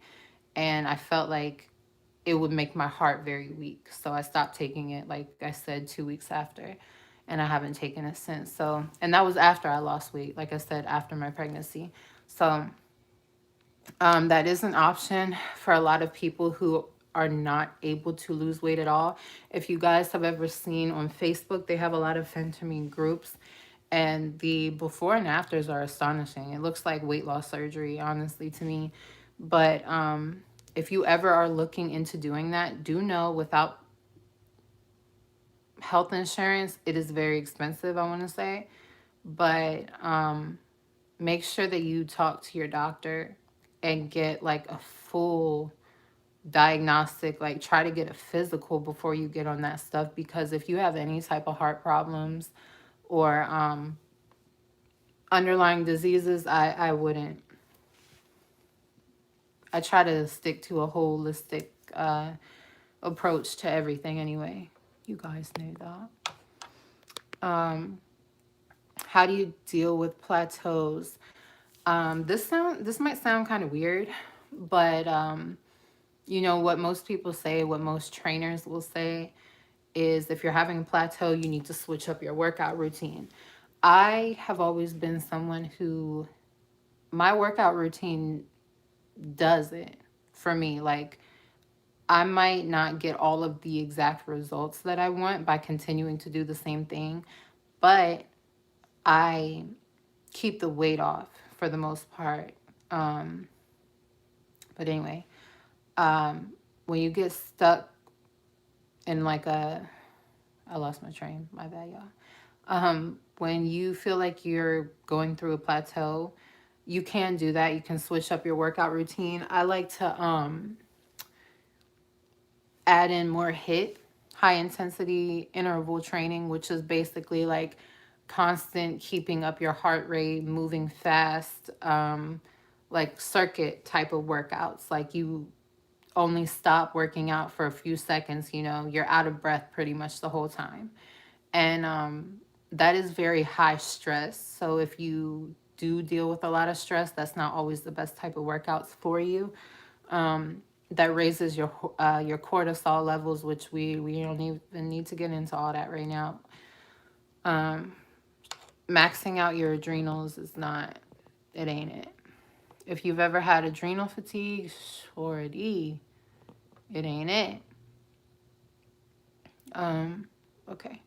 And I felt like it would make my heart very weak. So I stopped taking it, like I said, 2 weeks after. And I haven't taken it since. So, and that was after I lost weight, like I said, after my pregnancy. So that is an option for a lot of people who are not able to lose weight at all. If you guys have ever seen on Facebook, they have a lot of Phentermine groups, and the before and afters are astonishing. It looks like weight loss surgery, honestly, to me. But if you ever are looking into doing that, do know without health insurance, it is very expensive, I want to say. But make sure that you talk to your doctor and get like a full diagnostic, like try to get a physical before you get on that stuff, because if you have any type of heart problems or underlying diseases, I wouldn't. I try to stick to a holistic approach to everything anyway. You guys knew that. How do you deal with plateaus? This might sound kind of weird, but you know what most people say, what most trainers will say is, if you're having a plateau, you need to switch up your workout routine. I have always been someone who, my workout routine does it for me. Like, I might not get all of the exact results that I want by continuing to do the same thing, but I keep the weight off for the most part. Um, but anyway, when you get stuck in like I lost my train, my bad, y'all. When you feel like you're going through a plateau, you can do that. You can switch up your workout routine. I like to add in more HIIT, high intensity interval training, which is basically like constant keeping up your heart rate, moving fast, like circuit type of workouts. Like, you only stop working out for a few seconds, you're out of breath pretty much the whole time. And that is very high stress. So if you do deal with a lot of stress, that's not always the best type of workouts for you. That raises your cortisol levels, which we don't even need to get into all that right now. Maxing out your adrenals is not, it ain't it. If you've ever had adrenal fatigue, shorty, it ain't it. Okay.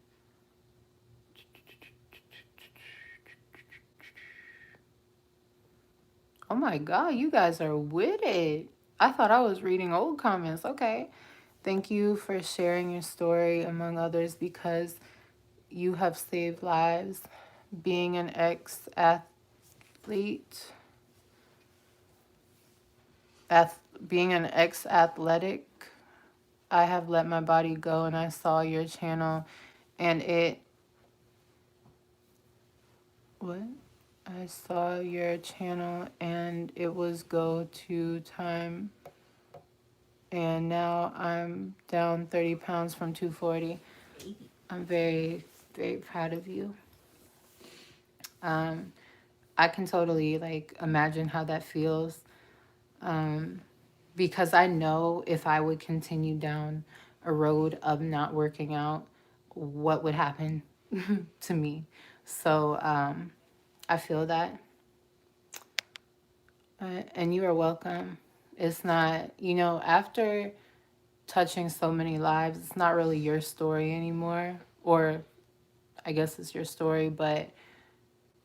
Oh my God, you guys are with it. I thought I was reading old comments. Okay. Thank you for sharing your story, among others, because you have saved lives. Being an ex athlete, being an ex-athletic, I have let my body go, and I saw your channel, and what? I saw your channel, and it was go to time, and now I'm down 30 pounds from 240. I'm very, very proud of you. Um, I can totally like imagine how that feels. Because I know if I would continue down a road of not working out, what would happen to me. So I feel that. And you are welcome. It's not, after touching so many lives, it's not really your story anymore. Or I guess it's your story, but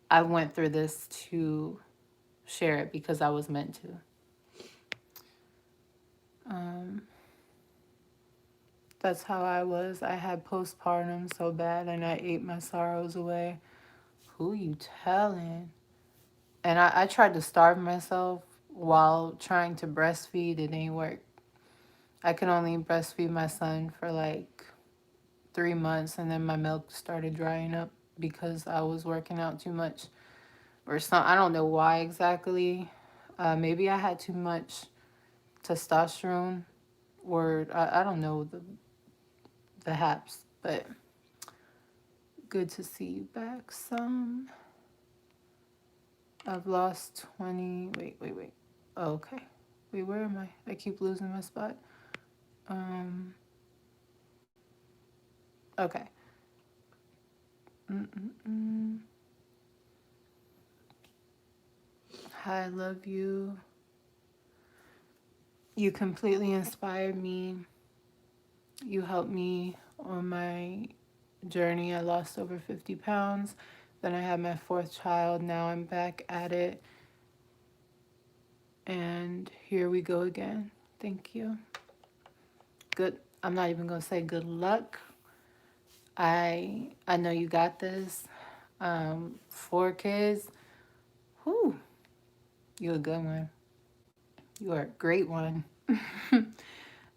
I went through this to share it because I was meant to. That's how I was. I had postpartum so bad and I ate my sorrows away. Who you telling? And I tried to starve myself while trying to breastfeed. It didn't work. I could only breastfeed my son for like 3 months, and then my milk started drying up because I was working out too much. Or some, I don't know why exactly. Maybe I had too much testosterone, or I don't know the haps, but good to see you back some. I've lost 20. Wait. Oh, okay. Wait, where am I? I keep losing my spot. Okay. Mm-mm-mm. Hi, I love you. You completely inspired me. You helped me on my journey. I lost over 50 pounds. Then I had my fourth child. Now I'm back at it. And here we go again. Thank you. Good. I'm not even going to say good luck. I know you got this. 4 kids. Whew. You're a good one. You are a great one.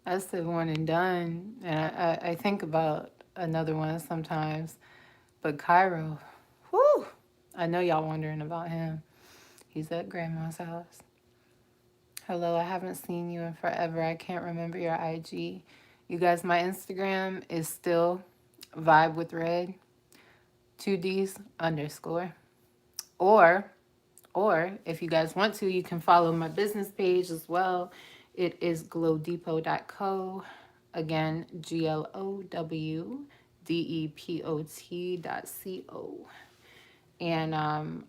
That's the one and done. And I think about another one sometimes. But Cairo, whew. I know y'all wondering about him. He's at grandma's house. Hello, I haven't seen you in forever. I can't remember your IG. You guys, my Instagram is still vibe with red, 2Ds _ Or if you guys want to, you can follow my business page as well. It is glowdepot.co. Again, glowdepot.co. And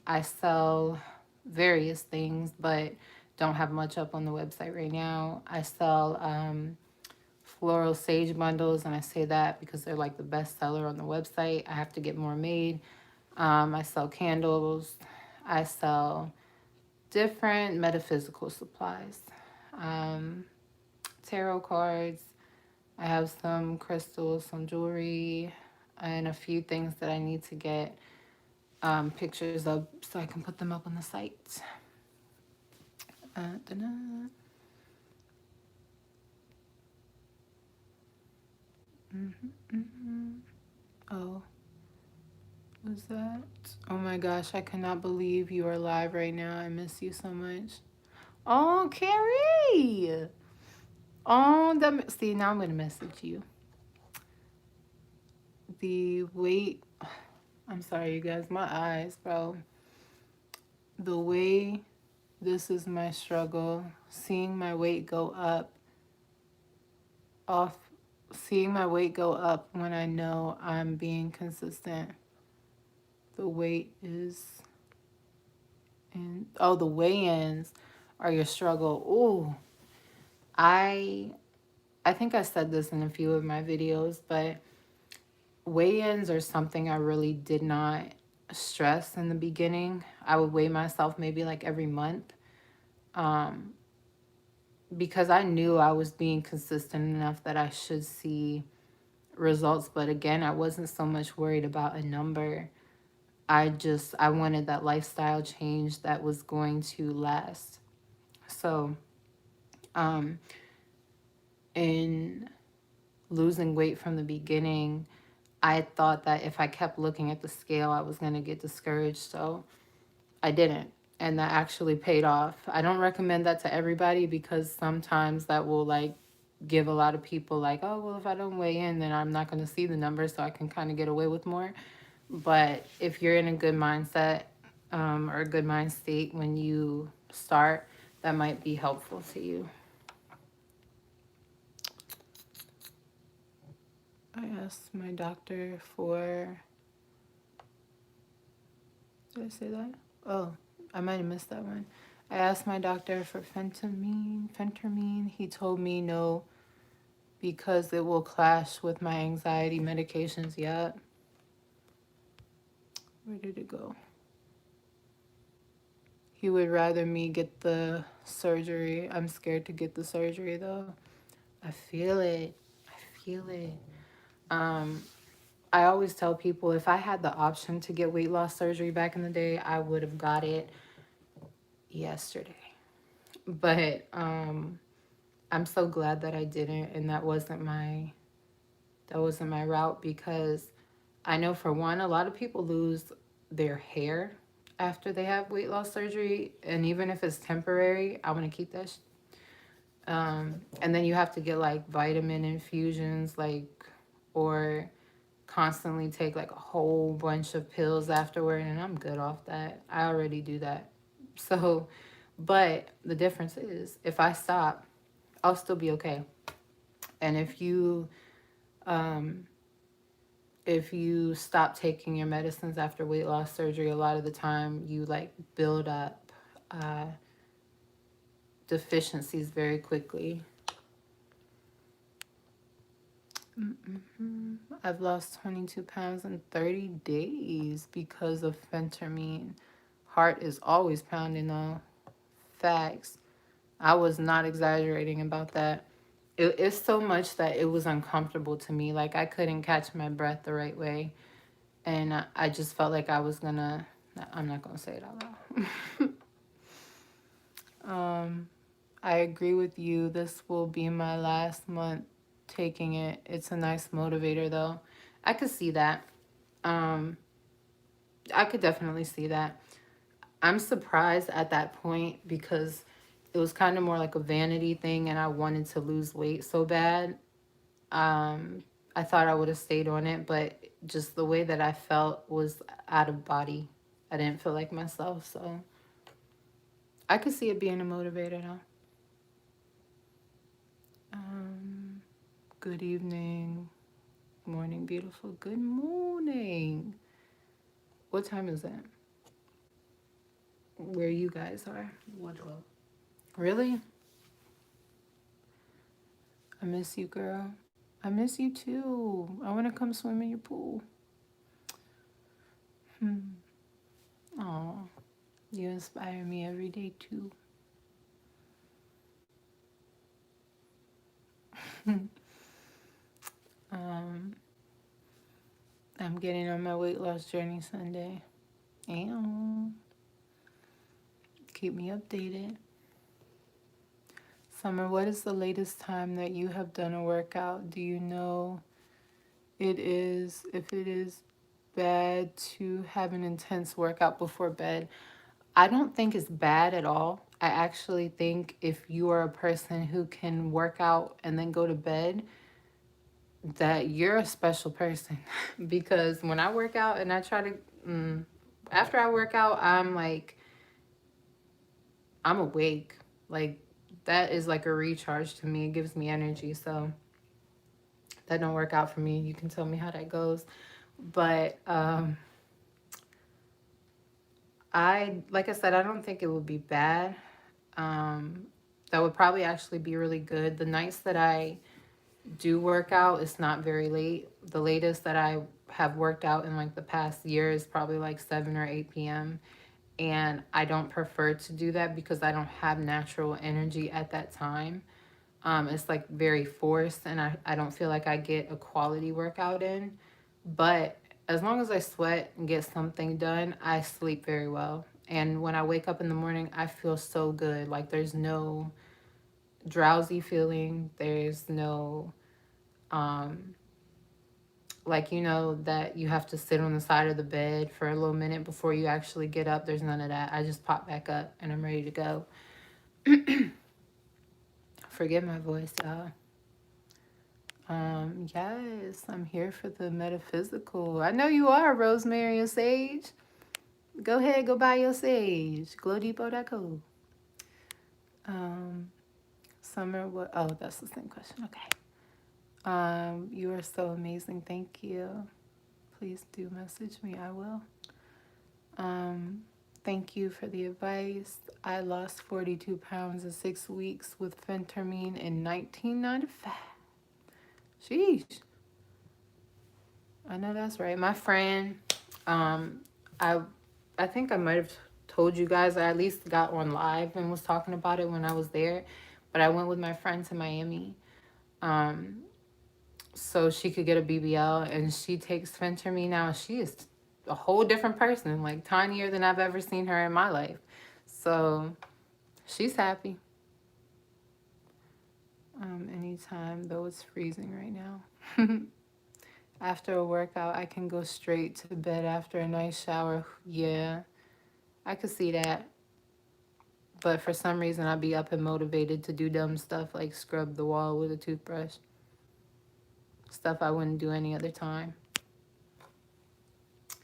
I sell various things, but don't have much up on the website right now. I sell floral sage bundles, and I say that because they're like the best seller on the website. I have to get more made. I sell candles. I sell different metaphysical supplies, tarot cards. I have some crystals, some jewelry, and a few things that I need to get pictures of so I can put them up on the site. Oh, was that? Oh my gosh, I cannot believe you are live right now. I miss you so much. Oh, Carrie. Oh, see, now I'm going to message you. The weight, I'm sorry, you guys, my eyes, bro. The way this is my struggle, seeing my weight go up, off, seeing my weight go up when I know I'm being consistent. The weight is in, oh, the weigh-ins are your struggle. Ooh, I think I said this in a few of my videos, but weigh-ins are something I really did not stress in the beginning. I would weigh myself maybe like every month, because I knew I was being consistent enough that I should see results. But again, I wasn't so much worried about a number. I wanted that lifestyle change that was going to last. So Um, in losing weight from the beginning, I thought that if I kept looking at the scale, I was going to get discouraged. So I didn't. And that actually paid off. I don't recommend that to everybody because sometimes that will like give a lot of people like, oh, well, if I don't weigh in, then I'm not going to see the numbers, so I can kind of get away with more. But if you're in a good mindset or a good mind state when you start, that might be helpful to you. I asked my doctor for, did I say that? Oh, I might have missed that one. I asked my doctor for Phentermine. He told me no because it will clash with my anxiety medications. Yep. Where did it go? He would rather me get the surgery. I'm scared to get the surgery though. I feel it. I feel it. Um, I always tell people if I had the option to get weight loss surgery back in the day, I would have got it yesterday. But I'm so glad that I didn't, and that wasn't my route because I know for one, a lot of people lose their hair after they have weight loss surgery, and even if it's temporary, I want to keep that. And then you have to get like vitamin infusions, like, or constantly take like a whole bunch of pills afterward, and I'm good off that. I already do that. So, but the difference is if I stop, I'll still be okay. And um, if you stop taking your medicines after weight loss surgery, a lot of the time you like build up uh, deficiencies very quickly. I've lost 22 pounds in 30 days because of Phentermine. Heart is always pounding though. Facts. I was not exaggerating about that. It's so much that it was uncomfortable to me. Like I couldn't catch my breath the right way. And I just felt like I was gonna, I'm not gonna say it out loud. I agree with you. This will be my last month taking it. It's a nice motivator though. I could see that. Um, I could definitely see that. I'm surprised at that point because it was kind of more like a vanity thing and I wanted to lose weight so bad. Um, I thought I would have stayed on it, but just the way that I felt was out of body. I didn't feel like myself, so I could see it being a motivator though. Um, Good evening, morning, beautiful. Good morning. What time is it? Where you guys are? 112. Really? I miss you, girl. I miss you too. I want to come swim in your pool. Oh, you inspire me every day too. um, I'm getting on my weight loss journey Sunday. And keep me updated. Summer, what is the latest time that you have done a workout? Do you know if it is bad to have an intense workout before bed? I don't think it's bad at all. I actually think if you are a person who can work out and then go to bed, that you're a special person. Because when I work out and I try to, after I work out, I'm awake. Like, that is like a recharge to me. It gives me energy. So that don't work out for me. You can tell me how that goes. But like I said, I don't think it would be bad. Um, that would probably actually be really good. The nights that I do work out, it's not very late. The latest that I have worked out in like the past year is probably like 7 or 8 p.m. And I don't prefer to do that because I don't have natural energy at that time. It's like very forced, and I don't feel like I get a quality workout in. But as long as I sweat and get something done, I sleep very well. And when I wake up in the morning, I feel so good. Like there's no drowsy feeling. There's no, like, that you have to sit on the side of the bed for a little minute before you actually get up. There's none of that. I just pop back up and I'm ready to go. Forget my voice, y'all. Yes, I'm here for the metaphysical. I know you are, Rosemary and Sage. Go ahead, go buy your sage. Glowdepot.co. Um, Summer, what? Oh, that's the same question. Okay. You are so amazing. Thank you. Please do message me. I will. Thank you for the advice. I lost 42 pounds in 6 weeks with Phentermine in 1995. Sheesh. I know that's right. My friend, I I think I might have told you guys, I at least got on live and was talking about it when I was there. But I went with my friend to Miami, so she could get a BBL, and she takes Phentermine now. She is a whole different person, like tinier than I've ever seen her in my life. So she's happy. Anytime, though it's freezing right now. After a workout, I can go straight to bed after a nice shower. Yeah, I could see that. But for some reason, I'd be up and motivated to do dumb stuff like scrub the wall with a toothbrush. Stuff I wouldn't do any other time.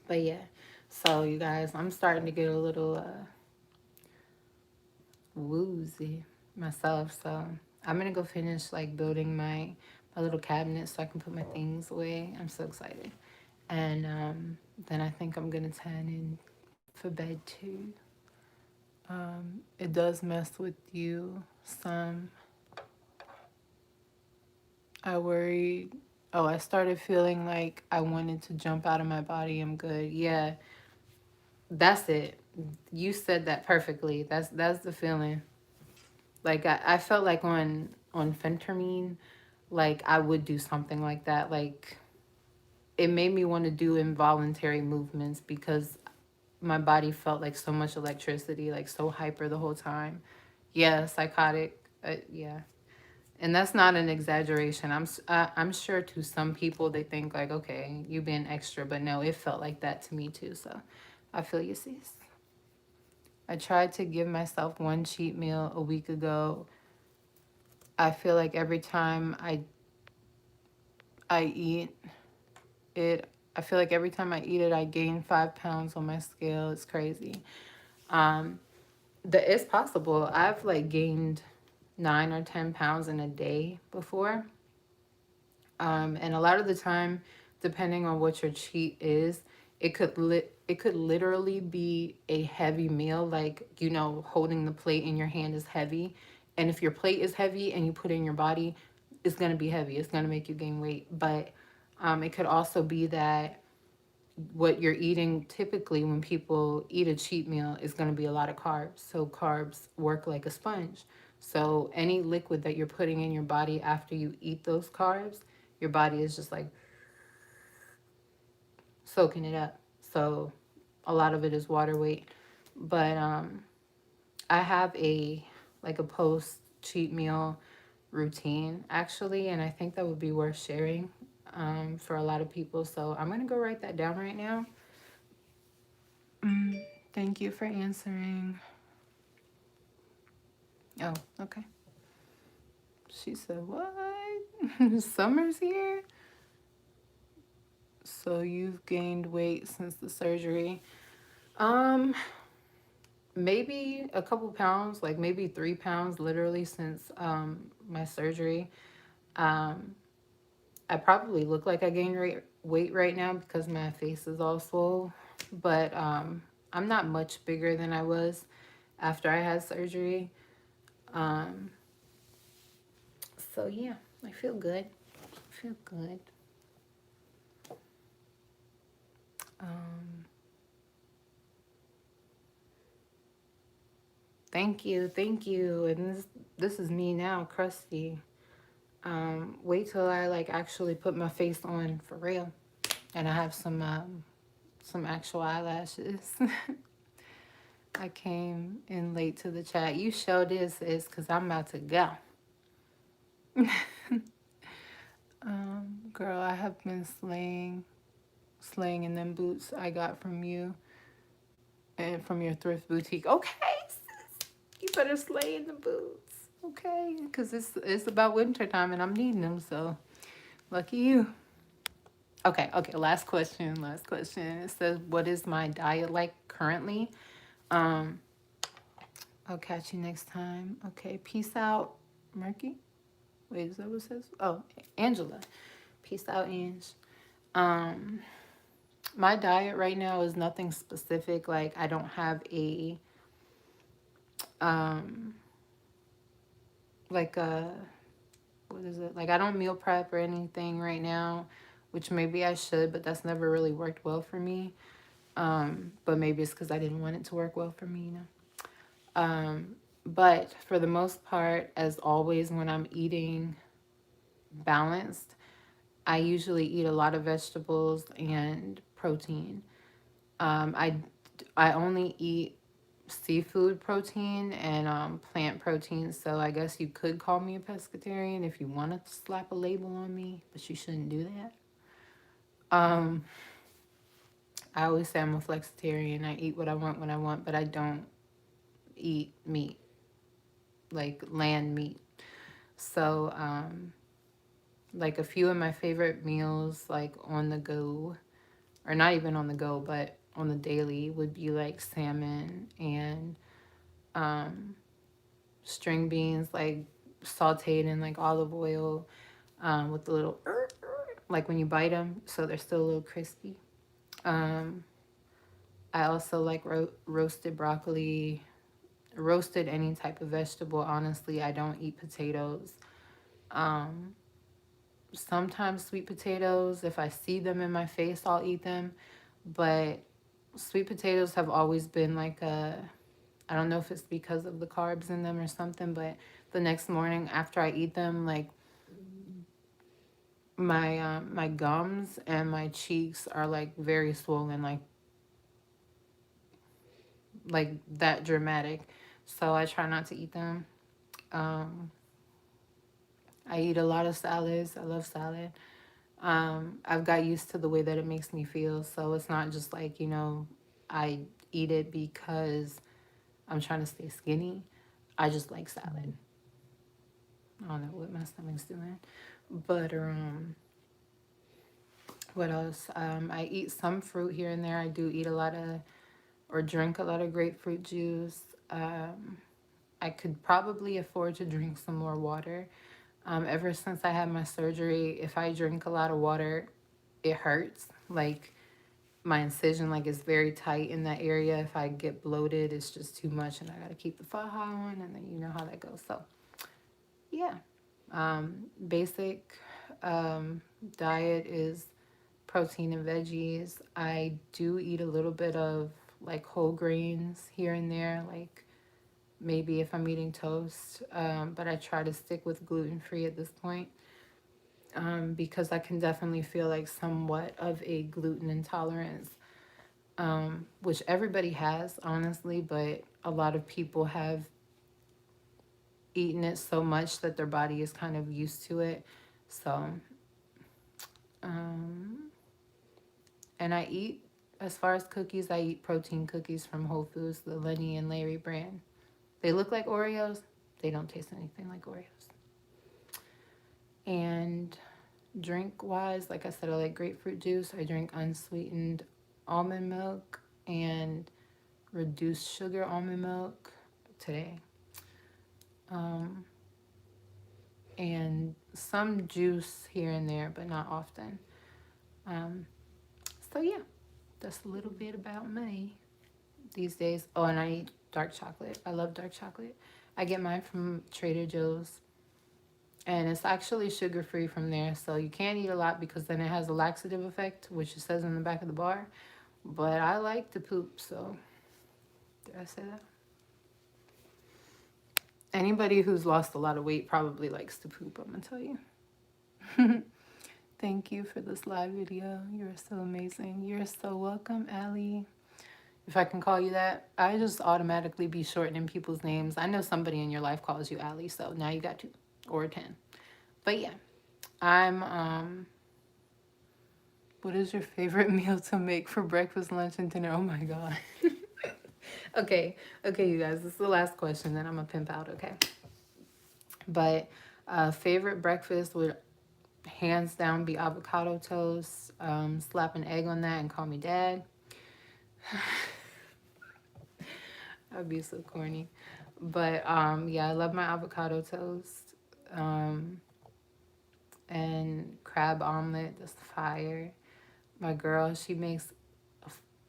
But yeah, so you guys, I'm starting to get a little woozy myself. So I'm going to go finish like building my little cabinet so I can put my things away. I'm so excited. And then I think I'm going to turn in for bed too. It does mess with you some. I worried. Oh, I started feeling like I wanted to jump out of my body. I'm good. Yeah, that's it. You said that perfectly. That's the feeling. Like I felt like on Phentermine, like I would do something like that. Like it made me want to do involuntary movements because my body felt like so much electricity, like so hyper the whole time. Yeah, psychotic. Yeah. And that's not an exaggeration. I'm sure to some people they think like, okay, you being extra, but no, it felt like that to me too. So I feel you, sis. I tried to give myself one cheat meal a week ago. I feel like every time I eat it, I feel like every time I eat it, I gain 5 pounds on my scale. It's crazy. Um, it's possible. I've like gained 9 or 10 pounds in a day before. And a lot of the time, depending on what your cheat is, it could literally be a heavy meal, like holding the plate in your hand is heavy, and if your plate is heavy and you put it in your body, it's gonna be heavy. It's gonna make you gain weight. But it could also be that what you're eating typically when people eat a cheat meal is going to be a lot of carbs. So carbs work like a sponge. So any liquid that you're putting in your body after you eat those carbs, your body is just like soaking it up. So a lot of it is water weight. But I have a post cheat meal routine actually, and I think that would be worth sharing for a lot of people. So I'm gonna go write that down right now. Thank you for answering. Oh, okay. She said, "What? Summer's here? So you've gained weight since the surgery?" Um, Maybe a couple pounds, like maybe 3 pounds, literally since my surgery. Um, I probably look like I gained weight right now because my face is all swole, but I'm not much bigger than I was after I had surgery. Um, so yeah, I feel good. I feel good. Um, Thank you, thank you. And this is me now, crusty. Wait till I like actually put my face on for real, and I have some actual eyelashes. I came in late to the chat. You showed this is because I'm about to go. Girl, I have been slaying in them boots I got from you and from your thrift boutique. Okay, sis, you better slay in the boots, okay? Because it's about winter time and I'm needing them, so lucky you. Okay, last question. It says, what is my diet like currently? Um, I'll catch you next time. Okay, peace out, Murky. Wait, is that what it says? Oh, Angela. Peace out, Ange. Um, my diet right now is nothing specific. Like I don't have a um like a what is it? Like I don't meal prep or anything right now, which maybe I should, but that's never really worked well for me. But maybe it's because I didn't want it to work well for me, you know. But for the most part, as always, when I'm eating balanced, I usually eat a lot of vegetables and protein. Um, I I only eat seafood protein and plant protein, so I guess you could call me a pescatarian if you want to slap a label on me, but you shouldn't do that. Um, I always say I'm a flexitarian. I eat what I want when I want, but I don't eat meat, like land meat. So, like a few of my favorite meals, like on the go, or not even on the go, but on the daily, would be like salmon and um, string beans, like sauteed in like olive oil with the little, like when you bite them, so they're still a little crispy. Um, I also like roasted broccoli, roasted any type of vegetable. Honestly, I don't eat potatoes. Um, Sometimes sweet potatoes, if I see them in my face, I'll eat them. But sweet potatoes have always been like I don't know if it's because of the carbs in them or something, but the next morning after I eat them, like my gums and my cheeks are like very swollen, like that dramatic. So I try not to eat them. Um, I eat a lot of salads. I love salad. I've got used to the way that it makes me feel, so it's not just like, I eat it because I'm trying to stay skinny. I just like salad. I don't know what my stomach's doing. But what else? I eat some fruit here and there. I do eat a lot of or drink a lot of grapefruit juice. I could probably afford to drink some more water. Ever since I had my surgery, if I drink a lot of water, it hurts. Like my incision, like is very tight in that area. If I get bloated, it's just too much, and I gotta keep the faja on, and then you know how that goes. So yeah, basic diet is protein and veggies. I do eat a little bit of like whole grains here and there, like maybe if I'm eating toast, but I try to stick with gluten free at this point, because I can definitely feel like somewhat of a gluten intolerance, which everybody has, honestly, but a lot of people have eaten it so much that their body is kind of used to it. So, um, and I eat, as far as cookies, I eat protein cookies from Whole Foods, the Lenny and Larry brand. They look like Oreos. They don't taste anything like Oreos. And drink wise, like I said, I like grapefruit juice. I drink unsweetened almond milk and reduced sugar almond milk today. Um, and some juice here and there, but not often. Um, so yeah, that's a little bit about me these days. Oh, and I eat dark chocolate. I love dark chocolate. I get mine from Trader Joe's, and it's actually sugar free from there. So you can't eat a lot because then it has a laxative effect, which it says in the back of the bar. But I like to poop, so did I say that? Anybody who's lost a lot of weight probably likes to poop, I'm gonna tell you. Thank you for this live video. You're so amazing. You're so welcome, Allie. If I can call you that, I just automatically be shortening people's names. I know somebody in your life calls you Allie, so now you got two or 10. But yeah, I'm what is your favorite meal to make for breakfast, lunch, and dinner? Oh my god. Okay, okay, you guys, this is the last question, then I'm gonna pimp out, okay? But favorite breakfast would hands down be avocado toast. Slap an egg on that and call me dad. That'd be so corny. But yeah, I love my avocado toast. And crab omelet, that's fire. My girl, she makes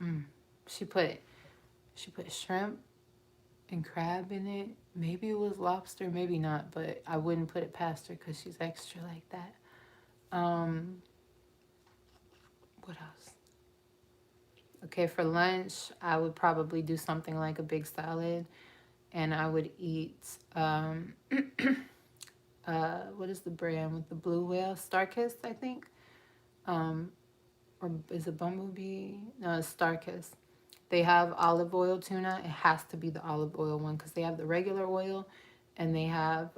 mm, she put she put shrimp and crab in it. Maybe it was lobster, maybe not, but I wouldn't put it past her because she's extra like that. What else? Okay, for lunch, I would probably do something like a big salad, and I would eat what is the brand with the blue whale? Starkist, I think. Or is it Bumblebee? No, it's Starkist. They have olive oil tuna. It has to be the olive oil one because they have the regular oil, and they have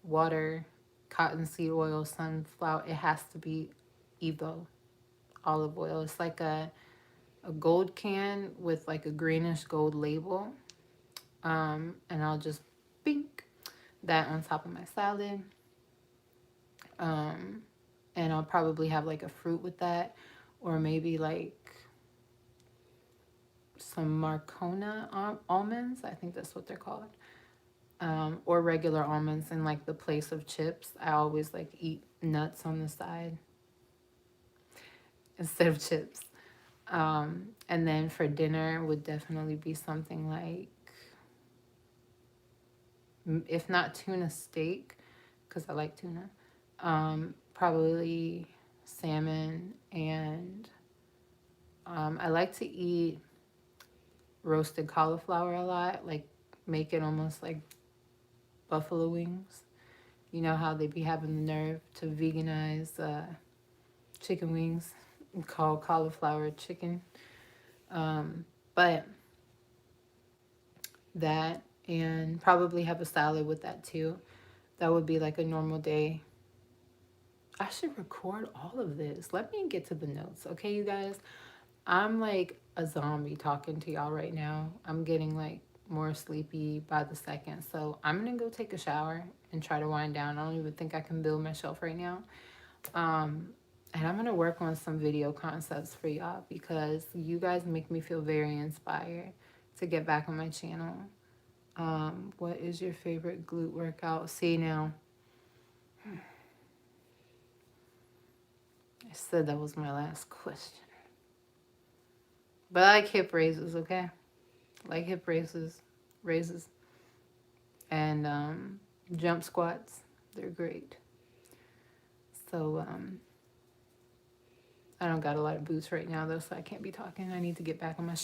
water, cottonseed oil, sunflower. It has to be Evo olive oil. It's like a gold can with like a greenish gold label. And I'll just bink that on top of my salad. And I'll probably have like a fruit with that, or maybe like some Marcona almonds. I think that's what they're called. Or regular almonds in like the place of chips. I always like eat nuts on the side instead of chips. And then for dinner would definitely be something like, if not tuna steak, because I like tuna, probably salmon. And I like to eat roasted cauliflower a lot, like make it almost like buffalo wings. You know how they be having the nerve to veganize chicken wings called cauliflower chicken. But that, and probably have a salad with that too. That would be like a normal day. I should record all of this. Let me get to the notes, okay, you guys? I'm like a zombie talking to y'all right now. I'm getting like more sleepy by the second. So I'm gonna go take a shower and try to wind down. I don't even think I can build my shelf right now. And I'm gonna work on some video concepts for y'all because you guys make me feel very inspired to get back on my channel. What is your favorite glute workout? See now, I said that was my last question. But I like hip raises, okay? Like hip raises, and jump squats. They're great. So I don't got a lot of boots right now though, so I can't be talking. I need to get back on my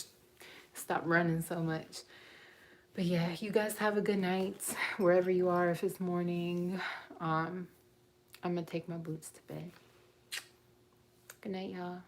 stop running so much. But yeah, you guys have a good night wherever you are. If it's morning, I'm gonna take my boots to bed. Good night, y'all.